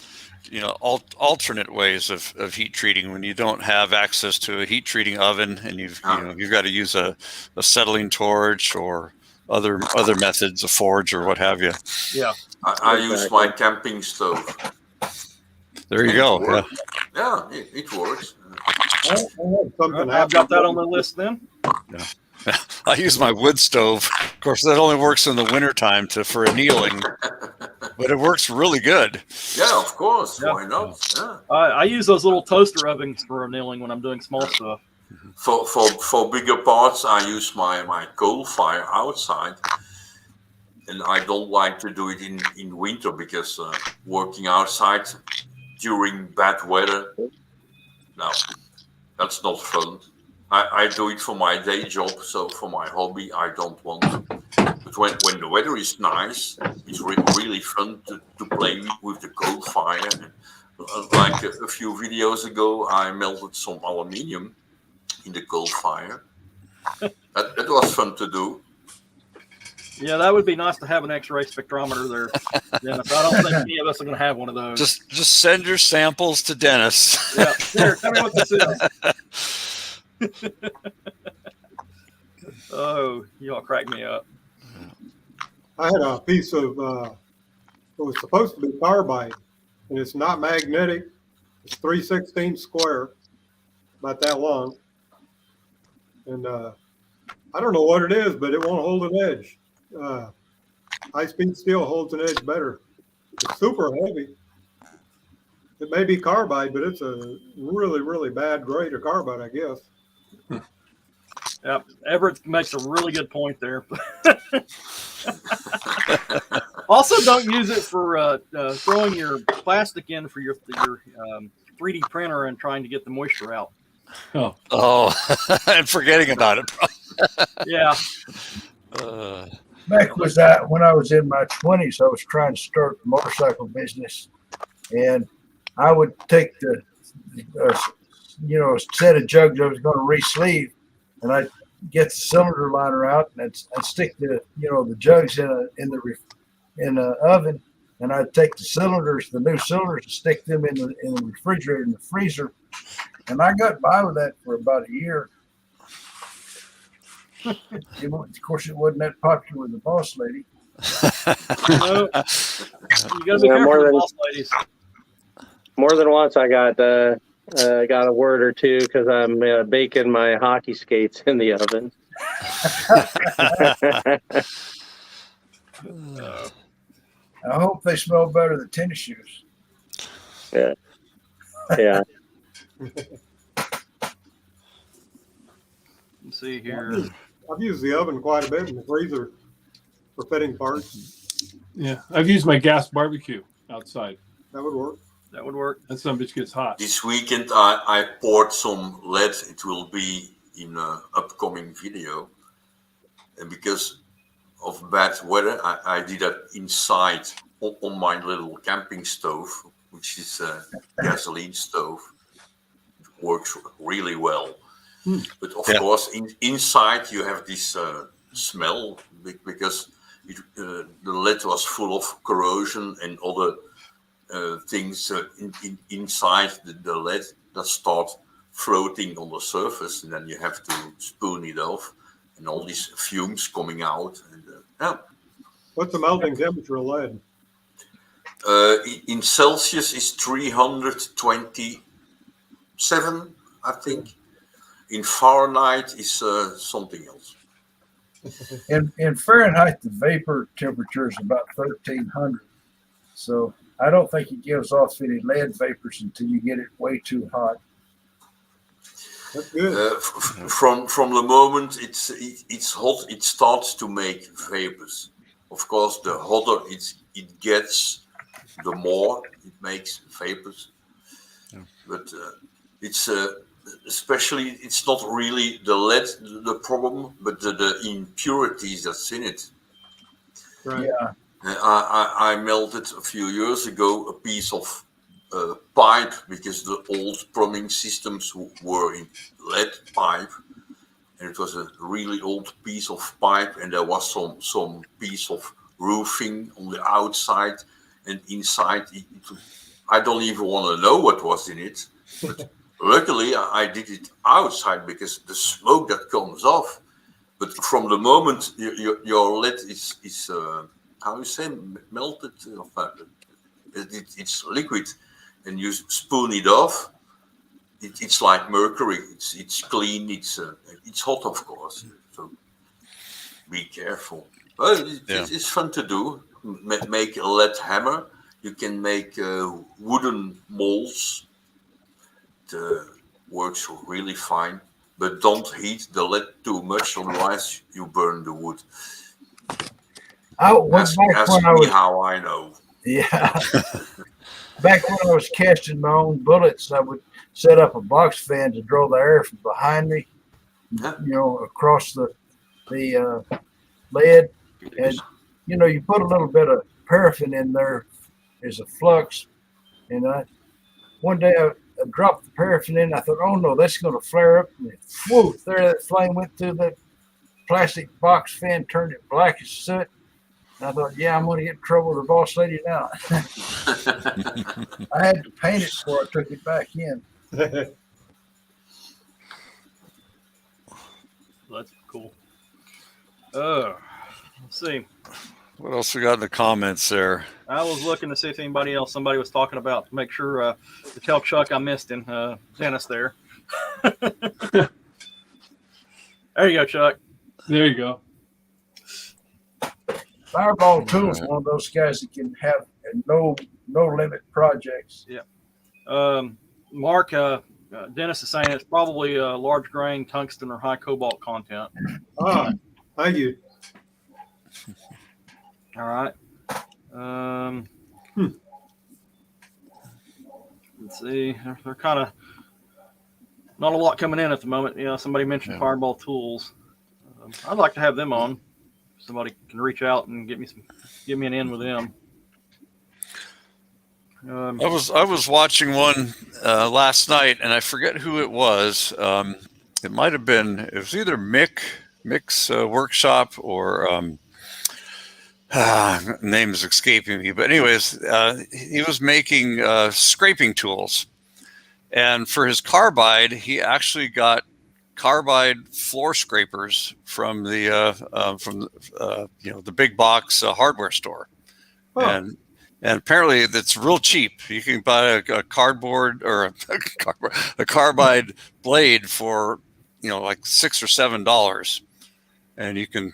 Speaker 3: alternate ways of heat treating when you don't have access to a heat treating oven and you've got to use a settling torch or other methods, a forge or what have you.
Speaker 1: Yeah.
Speaker 5: I use my camping stove.
Speaker 3: There you go.
Speaker 5: Yeah, it works.
Speaker 1: I've got that on the list then.
Speaker 3: Yeah. I use my wood stove. Of course, that only works in the wintertime for annealing, but it works really good.
Speaker 5: Yeah, of course. Yeah. Why not? Yeah.
Speaker 1: I use those little toaster ovens for annealing when I'm doing small stuff.
Speaker 5: For bigger parts, I use my coal fire outside. And I don't like to do it in winter because working outside during bad weather, no, that's not fun. I do it for my day job, so for my hobby, I don't want to. But when the weather is nice, it's really fun to play with the coal fire. Like a few videos ago, I melted some aluminium in the coal fire. That was fun to do.
Speaker 1: Yeah, that would be nice to have an X-ray spectrometer there, Dennis. I don't think any of us are going to have one of those.
Speaker 3: Just send your samples to Dennis.
Speaker 1: Yeah, here, tell me what this is. Oh, y'all crack me up.
Speaker 6: I had a piece of, it was supposed to be carbide, and it's not magnetic. It's 3/16 square, about that long. And I don't know what it is, but it won't hold an edge. High-speed steel holds an edge better. It's super heavy. It may be carbide, but it's a really, really bad grade of carbide, I guess.
Speaker 1: Yep, Everett makes a really good point there. Also, don't use it for throwing your plastic in for your 3D printer and trying to get the moisture out.
Speaker 3: Oh, and forgetting about it.
Speaker 1: Yeah.
Speaker 2: Back was that when I was in my 20s, I was trying to start the motorcycle business, and I would take the set of jugs I was going to re-sleeve, and I'd get the cylinder liner out and I'd stick the jugs in the oven, and I'd take the new cylinders, and stick them in the refrigerator, in the freezer, and I got by with that for about a year. Of course, it wasn't that popular with the boss lady.
Speaker 1: No, you got to be careful with boss ladies.
Speaker 7: More than once, I got a word or two because I'm baking my hockey skates in the oven.
Speaker 2: I hope they smell better than tennis shoes.
Speaker 7: Yeah. Yeah.
Speaker 1: Let's see here.
Speaker 6: I've used the oven quite a bit in the freezer for fitting parts.
Speaker 4: Yeah, I've used my gas barbecue outside.
Speaker 6: That would work.
Speaker 1: That would work.
Speaker 4: That some bitch gets hot.
Speaker 5: This weekend I poured some lead. It will be in an upcoming video. And because of bad weather, I did that inside on my little camping stove, which is a gasoline stove. It works really well. But of course, inside you have this smell because the lead was full of corrosion and other things inside the lead that start floating on the surface, and then you have to spoon it off, and all these fumes coming out. And,
Speaker 6: What's the melting temperature of lead?
Speaker 5: In Celsius is 327, I think. In Fahrenheit is something else.
Speaker 2: In Fahrenheit, the vapor temperature is about 1300. So I don't think it gives off any lead vapors until you get it way too hot.
Speaker 6: That's good.
Speaker 5: From the moment it's hot, it starts to make vapors. Of course, the hotter it gets, the more it makes vapors. Yeah. But it's especially, it's not really the lead the problem, but the impurities that's in it.
Speaker 6: Right.
Speaker 2: Yeah.
Speaker 5: I melted a few years ago a piece of pipe because the old plumbing systems were in lead pipe, and it was a really old piece of pipe, and there was some piece of roofing on the outside, and inside I don't even want to know what was in it, but luckily I did it outside because the smoke that comes off. But from the moment your lead is how you say, melted, it's liquid, and you spoon it off, it's like mercury. It's clean. It's hot, of course. So be careful. Well, it's fun to do. Make a lead hammer. You can make wooden molds. It works really fine. But don't heat the lead too much, otherwise you burn the wood. Ask me how I know.
Speaker 2: Yeah. Back when I was casting my own bullets, I would set up a box fan to draw the air from behind me, across the lead. And, you put a little bit of paraffin in there as a flux. And one day I dropped the paraffin in. I thought, oh, no, that's going to flare up. And whoo, there that flame went through the plastic box fan, turned it black as soot. And I thought, yeah, I'm going to get in trouble with the boss lady now. I had to paint it before I took it back in.
Speaker 1: That's cool. Let's see.
Speaker 3: What else we got in the comments there?
Speaker 1: I was looking to see if somebody was talking about, to make sure to tell Chuck I missed him. Dennis there. There you go, Chuck.
Speaker 4: There you go.
Speaker 2: Fireball Tools, one of those guys that can have no limit projects.
Speaker 1: Yeah. Mark, Dennis is saying it's probably large grain tungsten or high cobalt content.
Speaker 6: Ah, thank you.
Speaker 1: All right. Let's see. They're kind of not a lot coming in at the moment. Somebody mentioned Fireball Tools. I'd like to have them on. Somebody can reach out and give me an in with them.
Speaker 3: I was watching one last night, and I forget who it was. It might have been. It was either Mick's workshop or name is escaping me. But anyways, he was making scraping tools, and for his carbide, he actually got carbide floor scrapers from the big box hardware store.
Speaker 6: Oh.
Speaker 3: And apparently that's real cheap. You can buy a cardboard or a carbide blade for like $6 or $7, and you can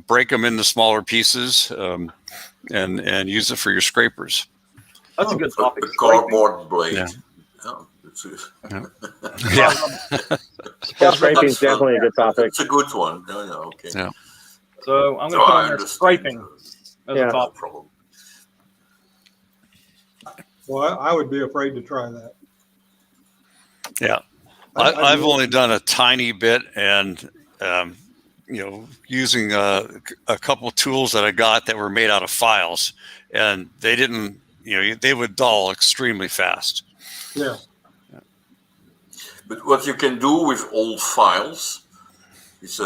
Speaker 3: break them into smaller pieces and use it for your scrapers.
Speaker 1: That's a good topic.
Speaker 5: A cardboard blade.
Speaker 3: Yeah.
Speaker 5: Oh,
Speaker 7: Scraping is definitely a good topic.
Speaker 5: It's a good one. Okay.
Speaker 3: Yeah.
Speaker 1: So I'm going to put on there scraping as a top
Speaker 5: problem.
Speaker 6: Well, I would be afraid to try that.
Speaker 3: Yeah. I've only done a tiny bit, and using a couple tools that I got that were made out of files, and they didn't, they would dull extremely fast.
Speaker 6: Yeah.
Speaker 5: But what you can do with old files is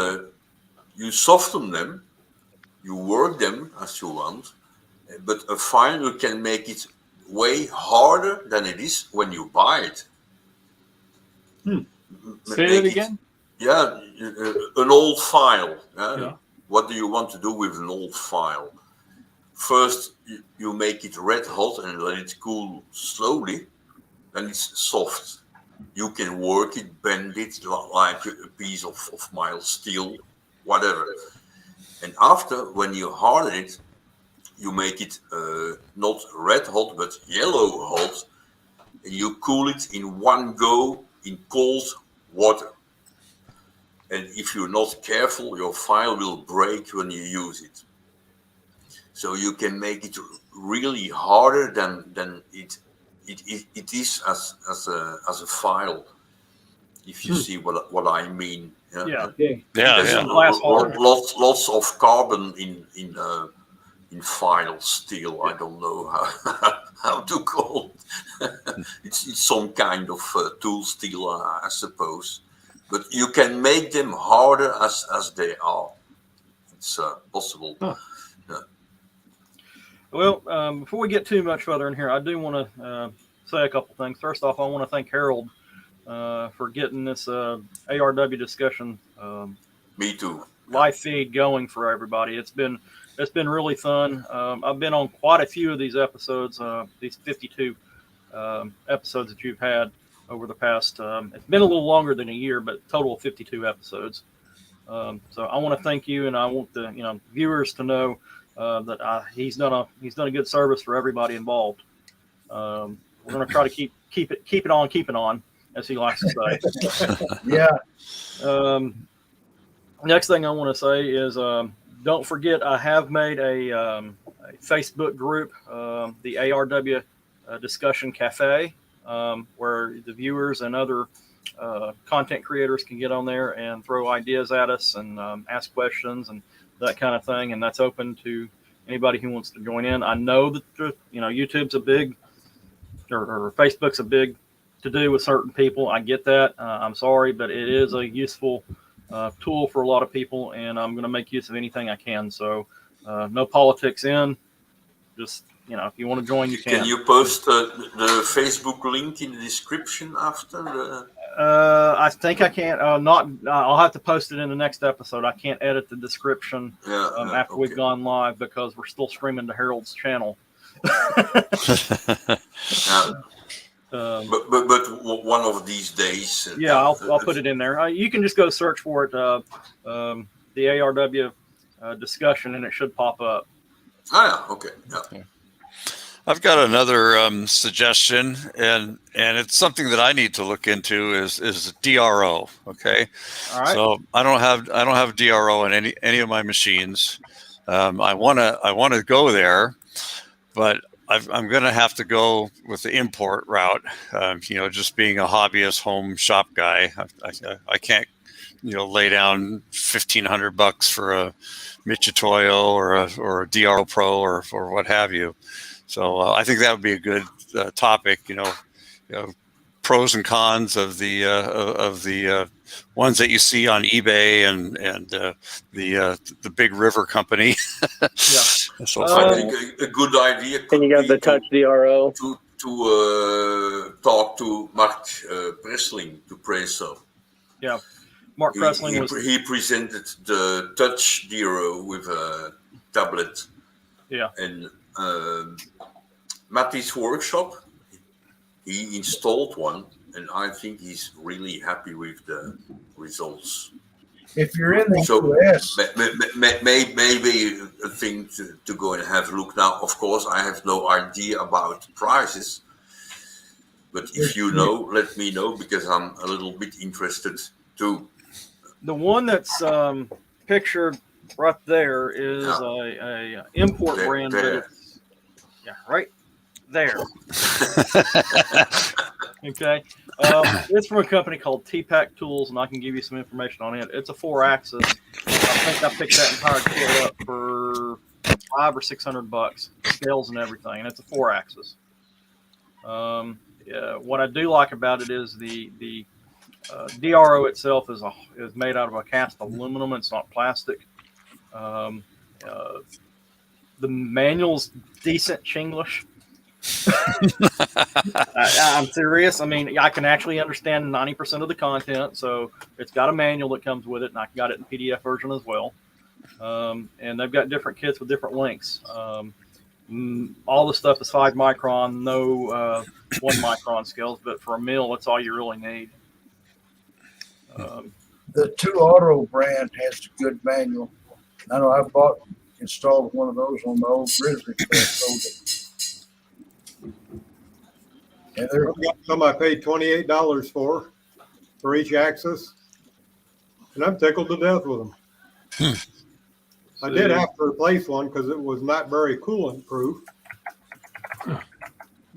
Speaker 5: you soften them, you work them as you want, but a file you can make it way harder than it is when you buy it.
Speaker 4: Say that again?
Speaker 5: Yeah, an old file.
Speaker 4: Yeah.
Speaker 5: What do you want to do with an old file? First, you make it red hot and let it cool slowly, then it's soft. You can work it, bend it like a piece of mild steel, whatever. And after, when you harden it, you make it not red hot, but yellow hot, and you cool it in one go in cold water. And if you're not careful, your file will break when you use it. So you can make it really harder than it is as a file. If you see what I mean.
Speaker 1: Yeah.
Speaker 5: Lots of carbon in file steel. I don't know how to call it. It's some kind of tool steel, I suppose. But you can make them harder as they are. It's possible.
Speaker 4: Huh.
Speaker 5: Yeah.
Speaker 1: Well, before we get too much further in here, I do want to say a couple things. First off, I want to thank Harold for getting this ARW discussion
Speaker 5: Me too.
Speaker 1: live feed going for everybody. It's been really fun. I've been on quite a few of these episodes, these 52 episodes that you've had over the past. It's been a little longer than a year, but total of 52 episodes. So I want to thank you, and I want the viewers to know that he's done a good service for everybody involved. We're going to try to keep it on, as he likes to say.
Speaker 2: Yeah.
Speaker 1: Next thing I want to say is don't forget I have made a Facebook group, the ARW Discussion Cafe, where the viewers and other content creators can get on there and throw ideas at us and ask questions and that kind of thing. And that's open to anybody who wants to join in. I know that YouTube's a big or Facebook's a big to do with certain people. I get that. I'm sorry, but it is a useful tool for a lot of people, and I'm going to make use of anything I can. So no politics in. Just if you want to join, you can.
Speaker 5: Can you post the Facebook link in the description after?
Speaker 1: I think I can't. I'll have to post it in the next episode. I can't edit the description after we've gone live because we're still streaming to Harold's channel.
Speaker 5: But one of these days.
Speaker 1: I'll put it in there. You can just go search for it, the ARW discussion, and it should pop up.
Speaker 5: Okay. Yeah.
Speaker 3: I've got another suggestion, and it's something that I need to look into is DRO. Okay.
Speaker 1: All right.
Speaker 3: So I don't have DRO on any of my machines. I want to go there, but I'm going to have to go with the import route. Just being a hobbyist home shop guy, I can't lay down $1,500 for a Mitutoyo or a DRO Pro or what have you. So I think that would be a good topic. Pros and cons of the ones that you see on eBay and the big river company. So
Speaker 5: I think a good idea.
Speaker 7: And you got the Touch DRO
Speaker 5: to talk to Mark Pressling to Preso.
Speaker 1: Yeah, Mark Pressling
Speaker 5: he presented the Touch DRO with a tablet.
Speaker 1: Yeah,
Speaker 5: and Matty's workshop, he installed one, and I think he's really happy with the results.
Speaker 2: If you're in the US,
Speaker 5: maybe a thing to go and have a look. Now, of course, I have no idea about prices, but if you know, let me know because I'm a little bit interested too.
Speaker 1: The one that's pictured right there is a import brand. But it's, right there. Okay. It's from a company called T-Pack Tools, and I can give you some information on it. It's a 4-axis. I think I picked that entire kit up for $500 or $600, scales and everything, and it's a 4-axis. What I do like about it is the DRO itself is made out of a cast aluminum. It's not plastic. The manual's decent Chinglish. I'm serious. I mean, I can actually understand 90% of the content, so it's got a manual that comes with it, and I got it in PDF version as well. And they've got different kits with different lengths. All the stuff is 5 micron, no 1 micron scales, but for a mill, that's all you really need.
Speaker 2: The 2 Auto brand has a good manual. I know I installed one of those on the old Grizzly. And
Speaker 6: some I paid $28 for each axis, and I'm tickled to death with them. I did have to replace one because it was not very coolant proof,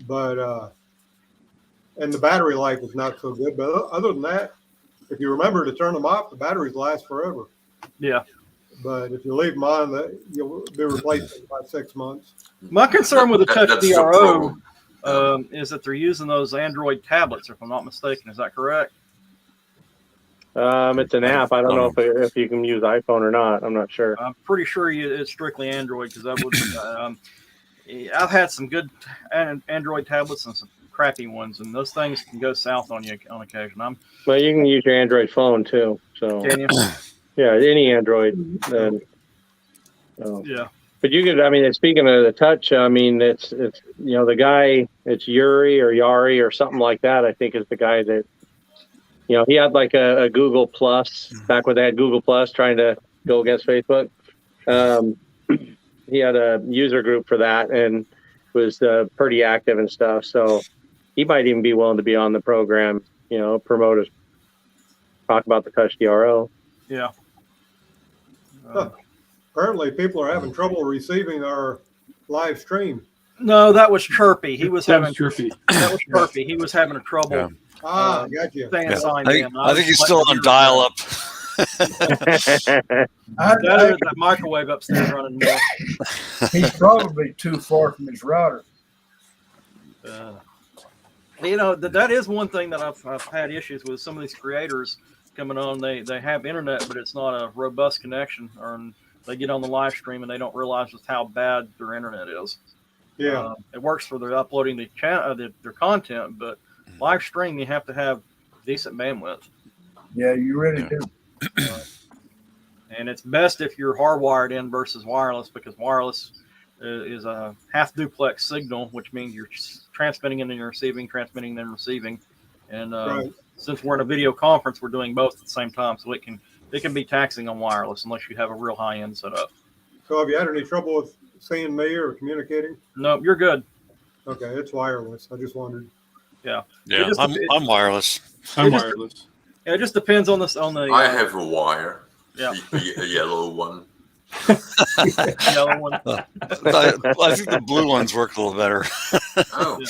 Speaker 6: but and the battery life was not so good. But other than that, if you remember to turn them off, the batteries last forever.
Speaker 1: Yeah.
Speaker 6: But if you leave them on, you'll be replaced in about 6 months.
Speaker 1: My concern with the Touch DRO is that they're using those Android tablets, if I'm not mistaken. Is that correct?
Speaker 7: It's an app. I don't know if you can use iPhone or not. I'm not sure.
Speaker 1: I'm pretty sure it's strictly Android, because that would. I've had some good Android tablets and some crappy ones, and those things can go south on you on occasion.
Speaker 7: Well, you can use your Android phone too. So
Speaker 1: can you?
Speaker 7: Yeah, any Android. Then.
Speaker 1: Yeah.
Speaker 7: But you could. I mean, speaking of the touch, I mean, it's the guy. It's Yari or something like that. I think is the guy that. He had like a Google Plus back when they had Google Plus trying to go against Facebook. He had a user group for that and was pretty active and stuff. So he might even be willing to be on the program, promote us, talk about the Touch DRO.
Speaker 1: Yeah.
Speaker 6: Apparently, people are having trouble receiving our live stream.
Speaker 1: No, that was Chirpy. He was having
Speaker 4: Chirpy.
Speaker 1: That was Chirpy. He was having a trouble.
Speaker 3: Yeah.
Speaker 6: Got you.
Speaker 3: I think he's still on dial-up.
Speaker 1: The microwave upstairs running more.
Speaker 2: He's probably too far from his router.
Speaker 1: That is one thing that I've had issues with. Some of these creators coming on, they have internet, but it's not a robust connection, or they get on the live stream and they don't realize just how bad their internet is.
Speaker 6: Yeah,
Speaker 1: it works for their uploading their content, but live stream you have to have decent bandwidth.
Speaker 2: Yeah, you really do.
Speaker 1: And it's best if you're hardwired in versus wireless, because wireless is a half duplex signal, which means you're transmitting and then you're receiving, transmitting and then receiving. And since we're in a video conference, we're doing both at the same time, so it can be taxing on wireless unless you have a real high end setup.
Speaker 6: So have you had any trouble with seeing me or communicating?
Speaker 1: No, you're good.
Speaker 6: Okay, it's wireless. I just wondered.
Speaker 3: Yeah, I'm wireless.
Speaker 4: I'm wireless.
Speaker 1: Yeah, it just depends on the.
Speaker 5: I have a wire.
Speaker 1: Yeah.
Speaker 5: A yellow one.
Speaker 1: Yellow one.
Speaker 3: I think the blue ones work a little better.
Speaker 5: Oh.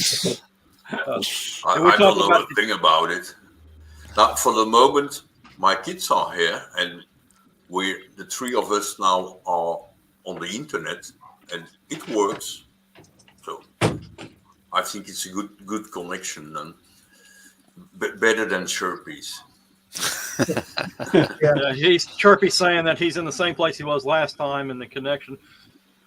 Speaker 5: I don't know a thing about it. Now, for the moment, my kids are here, and the 3 of us now are on the internet, and it works. So I think it's a good connection, and better than Chirpy's.
Speaker 1: Yeah, he's Chirpy saying that he's in the same place he was last time, and the connection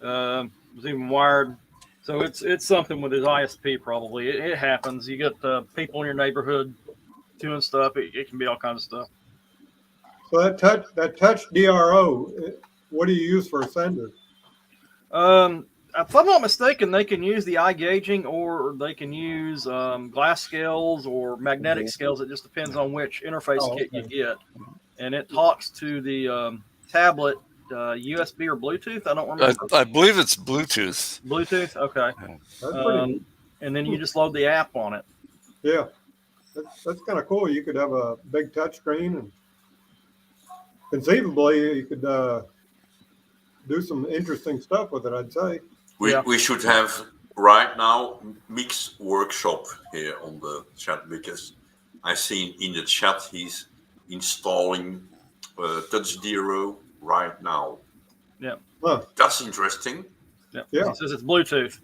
Speaker 1: was even wired. So it's something with his ISP probably. It happens. You get people in your neighborhood doing stuff. It can be all kinds of stuff.
Speaker 6: So that touch DRO, what do you use for a sender?
Speaker 1: If I'm not mistaken, they can use the eye gauging, or they can use glass scales or magnetic scales. It just depends on which interface kit you get. And it talks to the tablet USB or Bluetooth. I don't remember.
Speaker 3: I believe it's Bluetooth.
Speaker 1: Bluetooth? Okay. And then you just load the app on it.
Speaker 6: Yeah. That's kind of cool. You could have a big touch screen, and conceivably you could do some interesting stuff with it, I'd say.
Speaker 5: We should have right now Mick's workshop here on the chat, because I seen in the chat he's installing Touch Zero right now.
Speaker 1: Yeah.
Speaker 6: Huh.
Speaker 5: That's interesting.
Speaker 1: Yeah.
Speaker 6: Yeah.
Speaker 1: He says it's Bluetooth.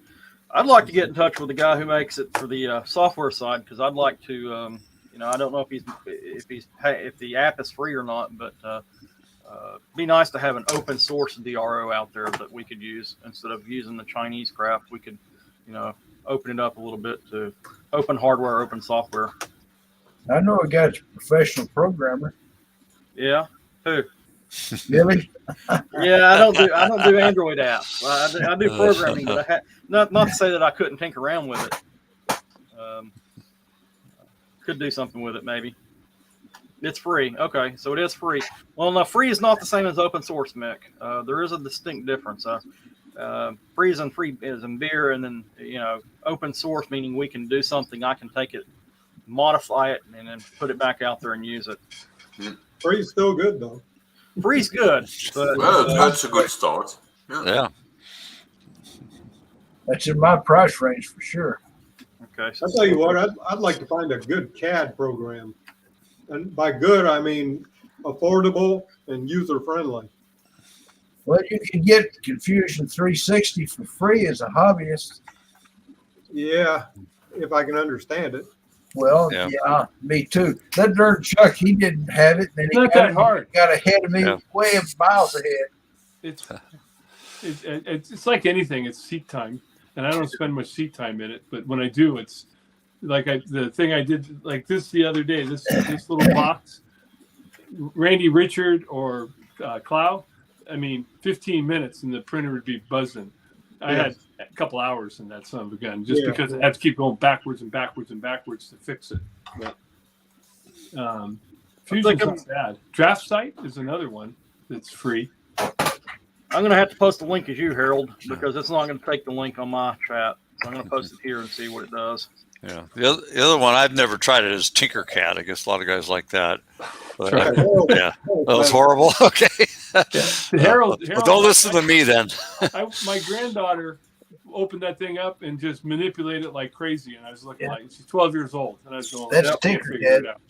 Speaker 1: I'd like to get in touch with the guy who makes it for the software side, because I'd like to. I don't know if the app is free or not, but be nice to have an open source DRO out there that we could use instead of using the Chinese crap. We could, open it up a little bit to open hardware, open software.
Speaker 2: I know a guy that's a professional programmer.
Speaker 1: Yeah. Who?
Speaker 2: Billy?
Speaker 1: Yeah, I don't do Android apps. I do programming, but not to say that I couldn't tinker around with it. Could do something with it, maybe. It's free. Okay, so it is free. Well, no, free is not the same as open source, Mick. There is a distinct difference. Free is in beer, and then open source meaning we can do something. I can take it, modify it, and then put it back out there and use it.
Speaker 6: Free's still good though.
Speaker 1: Free's good, but
Speaker 5: That's a good start.
Speaker 3: Yeah.
Speaker 2: That's in my price range for sure.
Speaker 1: okay. So
Speaker 6: I'll tell you what, I'd like to find a good CAD program. And by good, I mean affordable and user-friendly.
Speaker 2: Well, you can get Confusion 360 for free as a hobbyist.
Speaker 6: Yeah, if I can understand it.
Speaker 2: Well,
Speaker 3: Yeah.
Speaker 2: yeah, me too. That darn Chuck, he didn't have it. And
Speaker 4: It's not that hard.
Speaker 2: Got ahead of me,
Speaker 3: Yeah.
Speaker 2: way miles ahead.
Speaker 4: It's like anything. It's seat time, and I don't spend much seat time in it. But when I do, it's like the thing I did like this the other day. This little box, Randy Richard or Clow. I mean, 15 minutes and the printer would be buzzing. I had a couple hours in that son of a gun just because I had to keep going backwards and backwards and backwards to fix it. But Fusion's not bad. Draft Site is another one that's free.
Speaker 1: I'm going to have to post the link as you, Harold, because it's not going to take the link on my chat. So I'm going to post it here and see what it does.
Speaker 3: Yeah. The other one I've never tried it is Tinkercad. I guess a lot of guys like that. But yeah, that was horrible. Okay.
Speaker 4: Harold,
Speaker 3: Well, don't listen to me then.
Speaker 4: My granddaughter opened that thing up and just manipulated it like crazy, and I was looking like she's 12 years old, and I was going,
Speaker 2: That's
Speaker 4: "Yep, we'll
Speaker 2: Tinkercad.
Speaker 4: figure it out."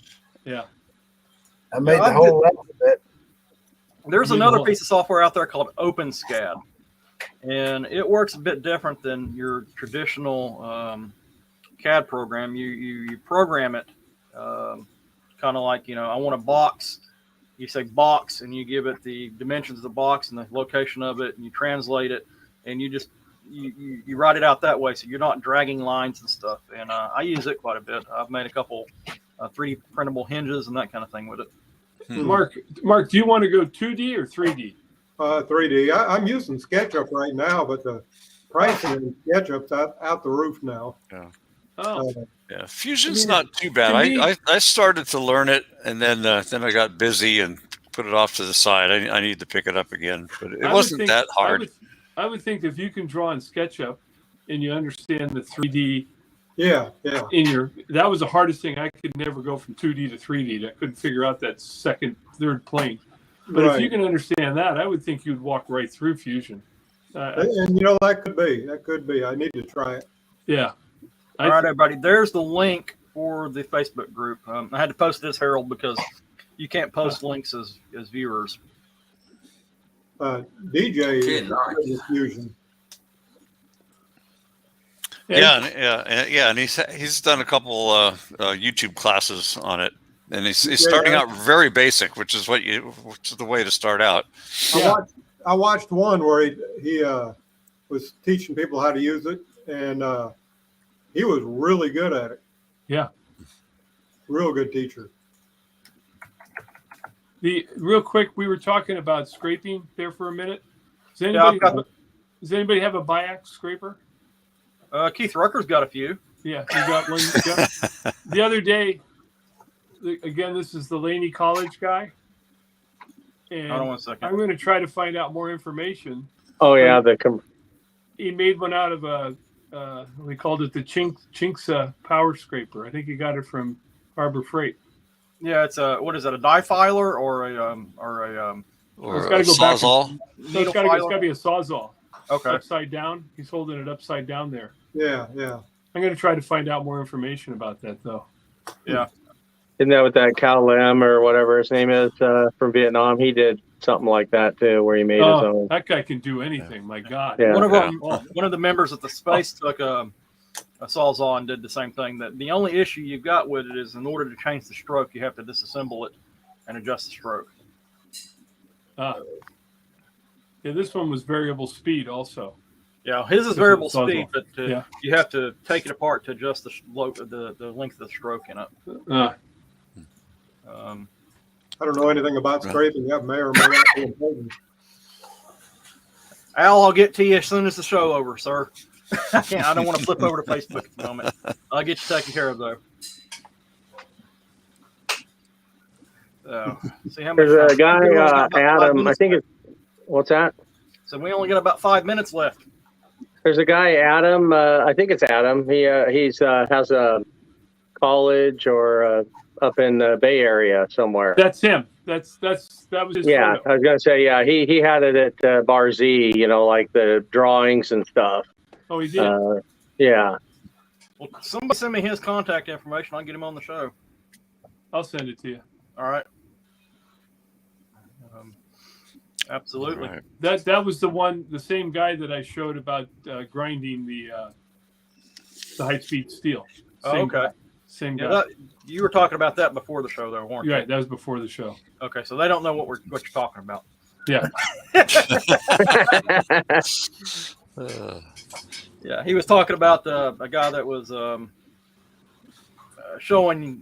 Speaker 4: Yeah.
Speaker 2: I made the whole alphabet.
Speaker 1: There's another piece of software out there called OpenSCAD, and it works a bit different than your traditional CAD program. You program it kind of like, I want a box. You say box, and you give it the dimensions of the box and the location of it, and you translate it, and you just you write it out that way, so you're not dragging lines and stuff. And I use it quite a bit. I've made a couple 3D printable hinges and that kind of thing with it.
Speaker 4: Mark, do you want to go 2D or 3D?
Speaker 6: 3D. I'm using SketchUp right now, but the pricing in SketchUp's out the roof now.
Speaker 3: Yeah.
Speaker 4: Oh,
Speaker 3: Yeah, Fusion's not too bad. I started to learn it, and then I got busy and put it off to the side. I need to pick it up again, but it wasn't that hard.
Speaker 4: I would think if you can draw in SketchUp and you understand the 3D, that was the hardest thing. I could never go from 2D to 3D. I couldn't figure out that third plane. But if you can understand that, I would think you'd walk right through Fusion.
Speaker 6: And that could be. I need to try it.
Speaker 4: Yeah.
Speaker 1: All right, everybody. There's the link for the Facebook group. I had to post this, Harold, because you can't post links as viewers.
Speaker 6: DJ is Fusion.
Speaker 3: Yeah, and he's done a couple YouTube classes on it, and he's starting out very basic, which is the way to start out.
Speaker 6: I watched one where he was teaching people how to use it, and he was really good at it.
Speaker 4: Yeah,
Speaker 6: real good teacher.
Speaker 4: Real quick, we were talking about scraping there for a minute. Does anybody have a Biax scraper?
Speaker 1: Keith Rucker's got a few.
Speaker 4: Yeah, he got one. The other day, again, this is the Laney College guy. And
Speaker 1: hold on 1 second.
Speaker 4: I'm going to try to find out more information.
Speaker 7: Oh yeah,
Speaker 4: he made one out of we called it the Chinks power scraper. I think he got it from Harbor Freight.
Speaker 1: Yeah, it's what is it, a die filer or a
Speaker 3: or a sawzall?
Speaker 4: No, it's got to be a sawzall.
Speaker 1: Okay.
Speaker 4: upside down. He's holding it upside down there.
Speaker 6: Yeah, yeah.
Speaker 4: I'm going to try to find out more information about that, though.
Speaker 1: Yeah.
Speaker 7: Isn't that what that Cal Lim or whatever his name is from Vietnam? He did something like that too, where he made his own.
Speaker 4: That guy can do anything. My God.
Speaker 7: Yeah.
Speaker 1: One of the members at the space took a Sawzall and did the same thing. That the only issue you've got with it is in order to change the stroke, you have to disassemble it and adjust the stroke.
Speaker 4: Yeah, this one was variable speed also.
Speaker 1: Yeah, his is variable
Speaker 4: Sawzall.
Speaker 1: speed, but you have to take it apart to adjust the length of the stroke in it.
Speaker 6: I don't know anything about scraping. That may or may not be important.
Speaker 1: Al, I'll get to you as soon as the show over, sir. I don't want to flip over to Facebook at the moment. I'll get you taken care of though. See how much
Speaker 7: There's a guy, Adam. I think it's what's that?
Speaker 1: So we only got about 5 minutes left.
Speaker 7: There's a guy, Adam. I think it's Adam. He has a college or up in the Bay Area somewhere.
Speaker 4: That's him. That was his
Speaker 7: Yeah,
Speaker 4: photo.
Speaker 7: I was gonna say, yeah, he had it at Bar Z, like the drawings and stuff.
Speaker 4: Oh, he did.
Speaker 7: Yeah.
Speaker 1: Well, somebody send me his contact information. I'll get him on the show.
Speaker 4: I'll send it to you.
Speaker 1: All right. Absolutely.
Speaker 3: Right.
Speaker 4: That was the same guy that I showed about grinding the high speed steel. Same
Speaker 1: Okay.
Speaker 4: guy. Same guy.
Speaker 1: Yeah, you were talking about that before the show, though, weren't you?
Speaker 4: Right. That was before the show.
Speaker 1: Okay, so they don't know what you're talking about.
Speaker 4: Yeah.
Speaker 1: Yeah, he was talking about a guy that was showing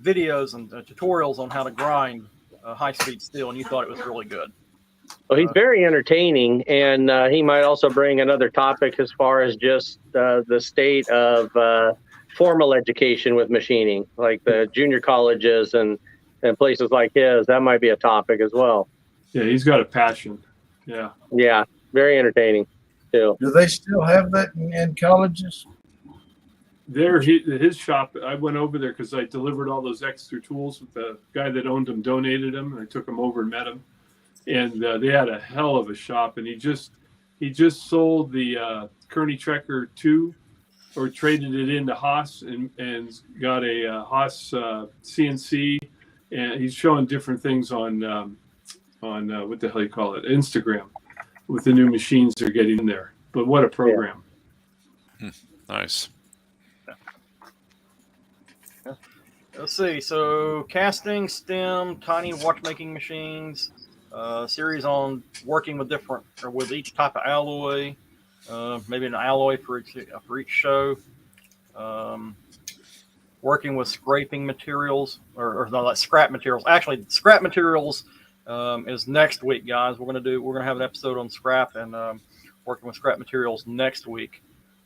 Speaker 1: videos and tutorials on how to grind high-speed steel, and you thought it was really good.
Speaker 7: Well, he's very entertaining, and he might also bring another topic as far as just the state of formal education with machining, like the junior colleges and places like his. That might be a topic as well.
Speaker 4: Yeah, he's got a passion. Yeah.
Speaker 7: Yeah, very entertaining too.
Speaker 2: Do they still have that in colleges?
Speaker 4: His shop, I went over there because I delivered all those extra tools with the guy that owned them, donated them, and I took them over and met him. And they had a hell of a shop, and he just sold the Kearney Trekker 2, or traded it into Haas, and got a Haas CNC, and he's showing different things on what the hell you call it, Instagram, with the new machines they're getting in there. But what a program!
Speaker 3: Yeah. Nice.
Speaker 1: Let's see. So casting, stem, tiny watchmaking machines. Series on working with each type of alloy, maybe an alloy for each show. Working with scraping materials or no, like scrap materials. Actually, scrap materials is next week, guys. We're gonna have an episode on scrap and working with scrap materials next week.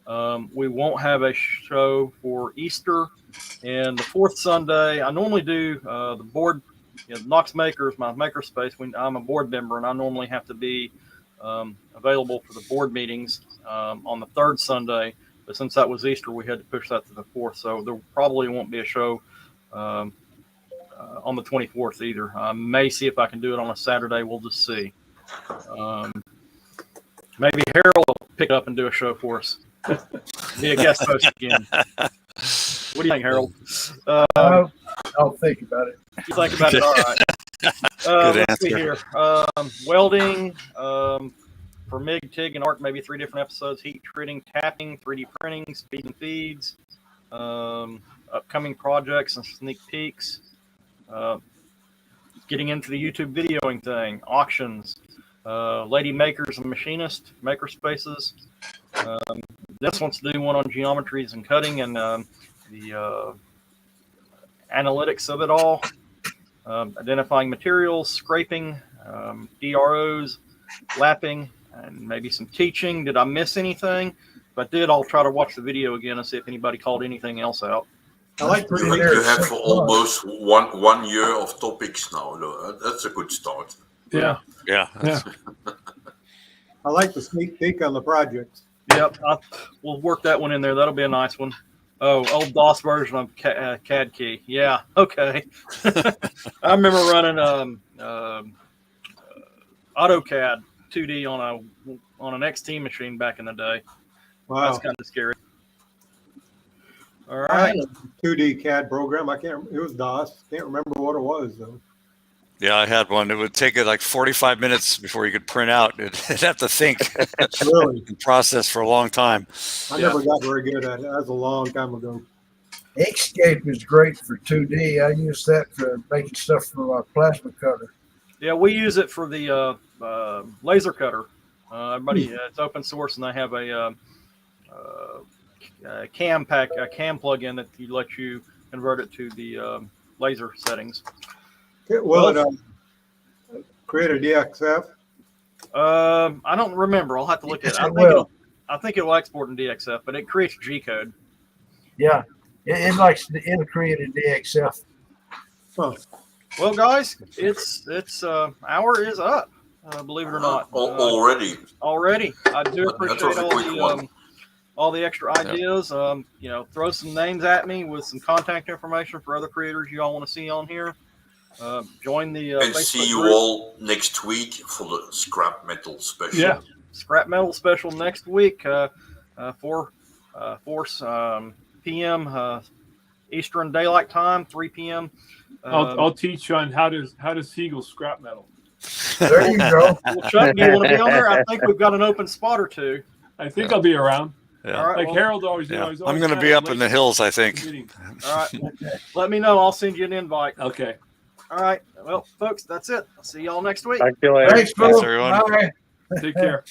Speaker 1: We won't have a show for Easter, and the fourth Sunday. I normally do the board. Knox Makers, my makerspace. I'm a board member, and I normally have to be available for the board meetings on the third Sunday. But since that was Easter, we had to push that to the fourth. So there probably won't be a show on the 24th either. I may see if I can do it on a Saturday. We'll just see. Maybe Harold will pick it up and do a show for us. Be a guest host again. What do you think, Harold?
Speaker 2: I'll think about it.
Speaker 1: You think about it, all right.
Speaker 3: Good
Speaker 1: Let's see
Speaker 3: answer.
Speaker 1: here. Welding for MIG, TIG, and ARC, maybe 3 different episodes. Heat treating, tapping, 3D printing, speed and feeds, upcoming projects and sneak peeks. Getting into the YouTube videoing thing, auctions, lady makers and machinists, maker spaces. This wants to do one on geometries and cutting and the analytics of it all, identifying materials, scraping, DROs, lapping, and maybe some teaching. Did I miss anything? If I did, I'll try to watch the video again and see if anybody called anything else out.
Speaker 2: I like pretty
Speaker 5: You
Speaker 2: near
Speaker 5: have
Speaker 2: 6 months.
Speaker 5: almost one year of topics now. That's a good start.
Speaker 4: Yeah.
Speaker 3: Yeah.
Speaker 6: I like the sneak peek on the projects.
Speaker 1: Yep, we'll work that one in there. That'll be a nice one. Oh, old DOS version of CAD key. Yeah, okay. I remember running AutoCAD 2D on an XT machine back in the day.
Speaker 6: Wow.
Speaker 1: That's kind of scary. All
Speaker 6: I
Speaker 1: right.
Speaker 6: had a 2D CAD program. I can't. It was DOS. Can't remember what it was though.
Speaker 3: Yeah, I had one. It would take it like 45 minutes before you could print out. It'd have to think
Speaker 6: Really,
Speaker 3: and process for a long time.
Speaker 6: I never got very good at it. That was a long time ago.
Speaker 2: Inkscape is great for 2D. I use that for making stuff for my plasma cutter.
Speaker 1: Yeah, we use it for the laser cutter. Everybody, it's open source, and they have a cam plug-in that lets you convert it to the laser settings.
Speaker 6: Will it create a DXF?
Speaker 1: I don't remember. I'll have to look at it. I think it will export in DXF, but it creates G code.
Speaker 2: Yeah, it'll create a DXF.
Speaker 6: Huh.
Speaker 1: Well, guys, it's hour is up. Believe it or not.
Speaker 5: Already.
Speaker 1: I do appreciate all the extra ideas. Throw some names at me with some contact information for other creators you all want to see on here. Join the
Speaker 5: and
Speaker 1: Facebook
Speaker 5: see you
Speaker 1: group.
Speaker 5: all next week for the scrap metal special.
Speaker 4: Yeah,
Speaker 1: scrap metal special next week, 4 p.m. Eastern Daylight Time, 3 p.m.
Speaker 4: I'll teach you on how to Siegel scrap metal.
Speaker 2: There you go.
Speaker 1: Well, Chuck, do you want to be on there? I think we've got an open spot or two.
Speaker 4: I think I'll be around.
Speaker 3: Yeah.
Speaker 1: All right,
Speaker 4: Like
Speaker 1: well,
Speaker 4: Harold always.
Speaker 3: Yeah.
Speaker 4: He's
Speaker 3: I'm
Speaker 4: always
Speaker 3: going to
Speaker 4: kind
Speaker 3: be
Speaker 4: of
Speaker 3: up in
Speaker 4: late
Speaker 3: the hills, I
Speaker 4: to
Speaker 3: think.
Speaker 4: meetings.
Speaker 1: all right. Let me know. I'll send you an invite.
Speaker 4: Okay.
Speaker 1: All right. Well, folks, that's it. I'll see y'all next week.
Speaker 7: Talk to you later.
Speaker 2: Thanks, folks.
Speaker 3: everyone.
Speaker 2: Bye.
Speaker 4: Take care.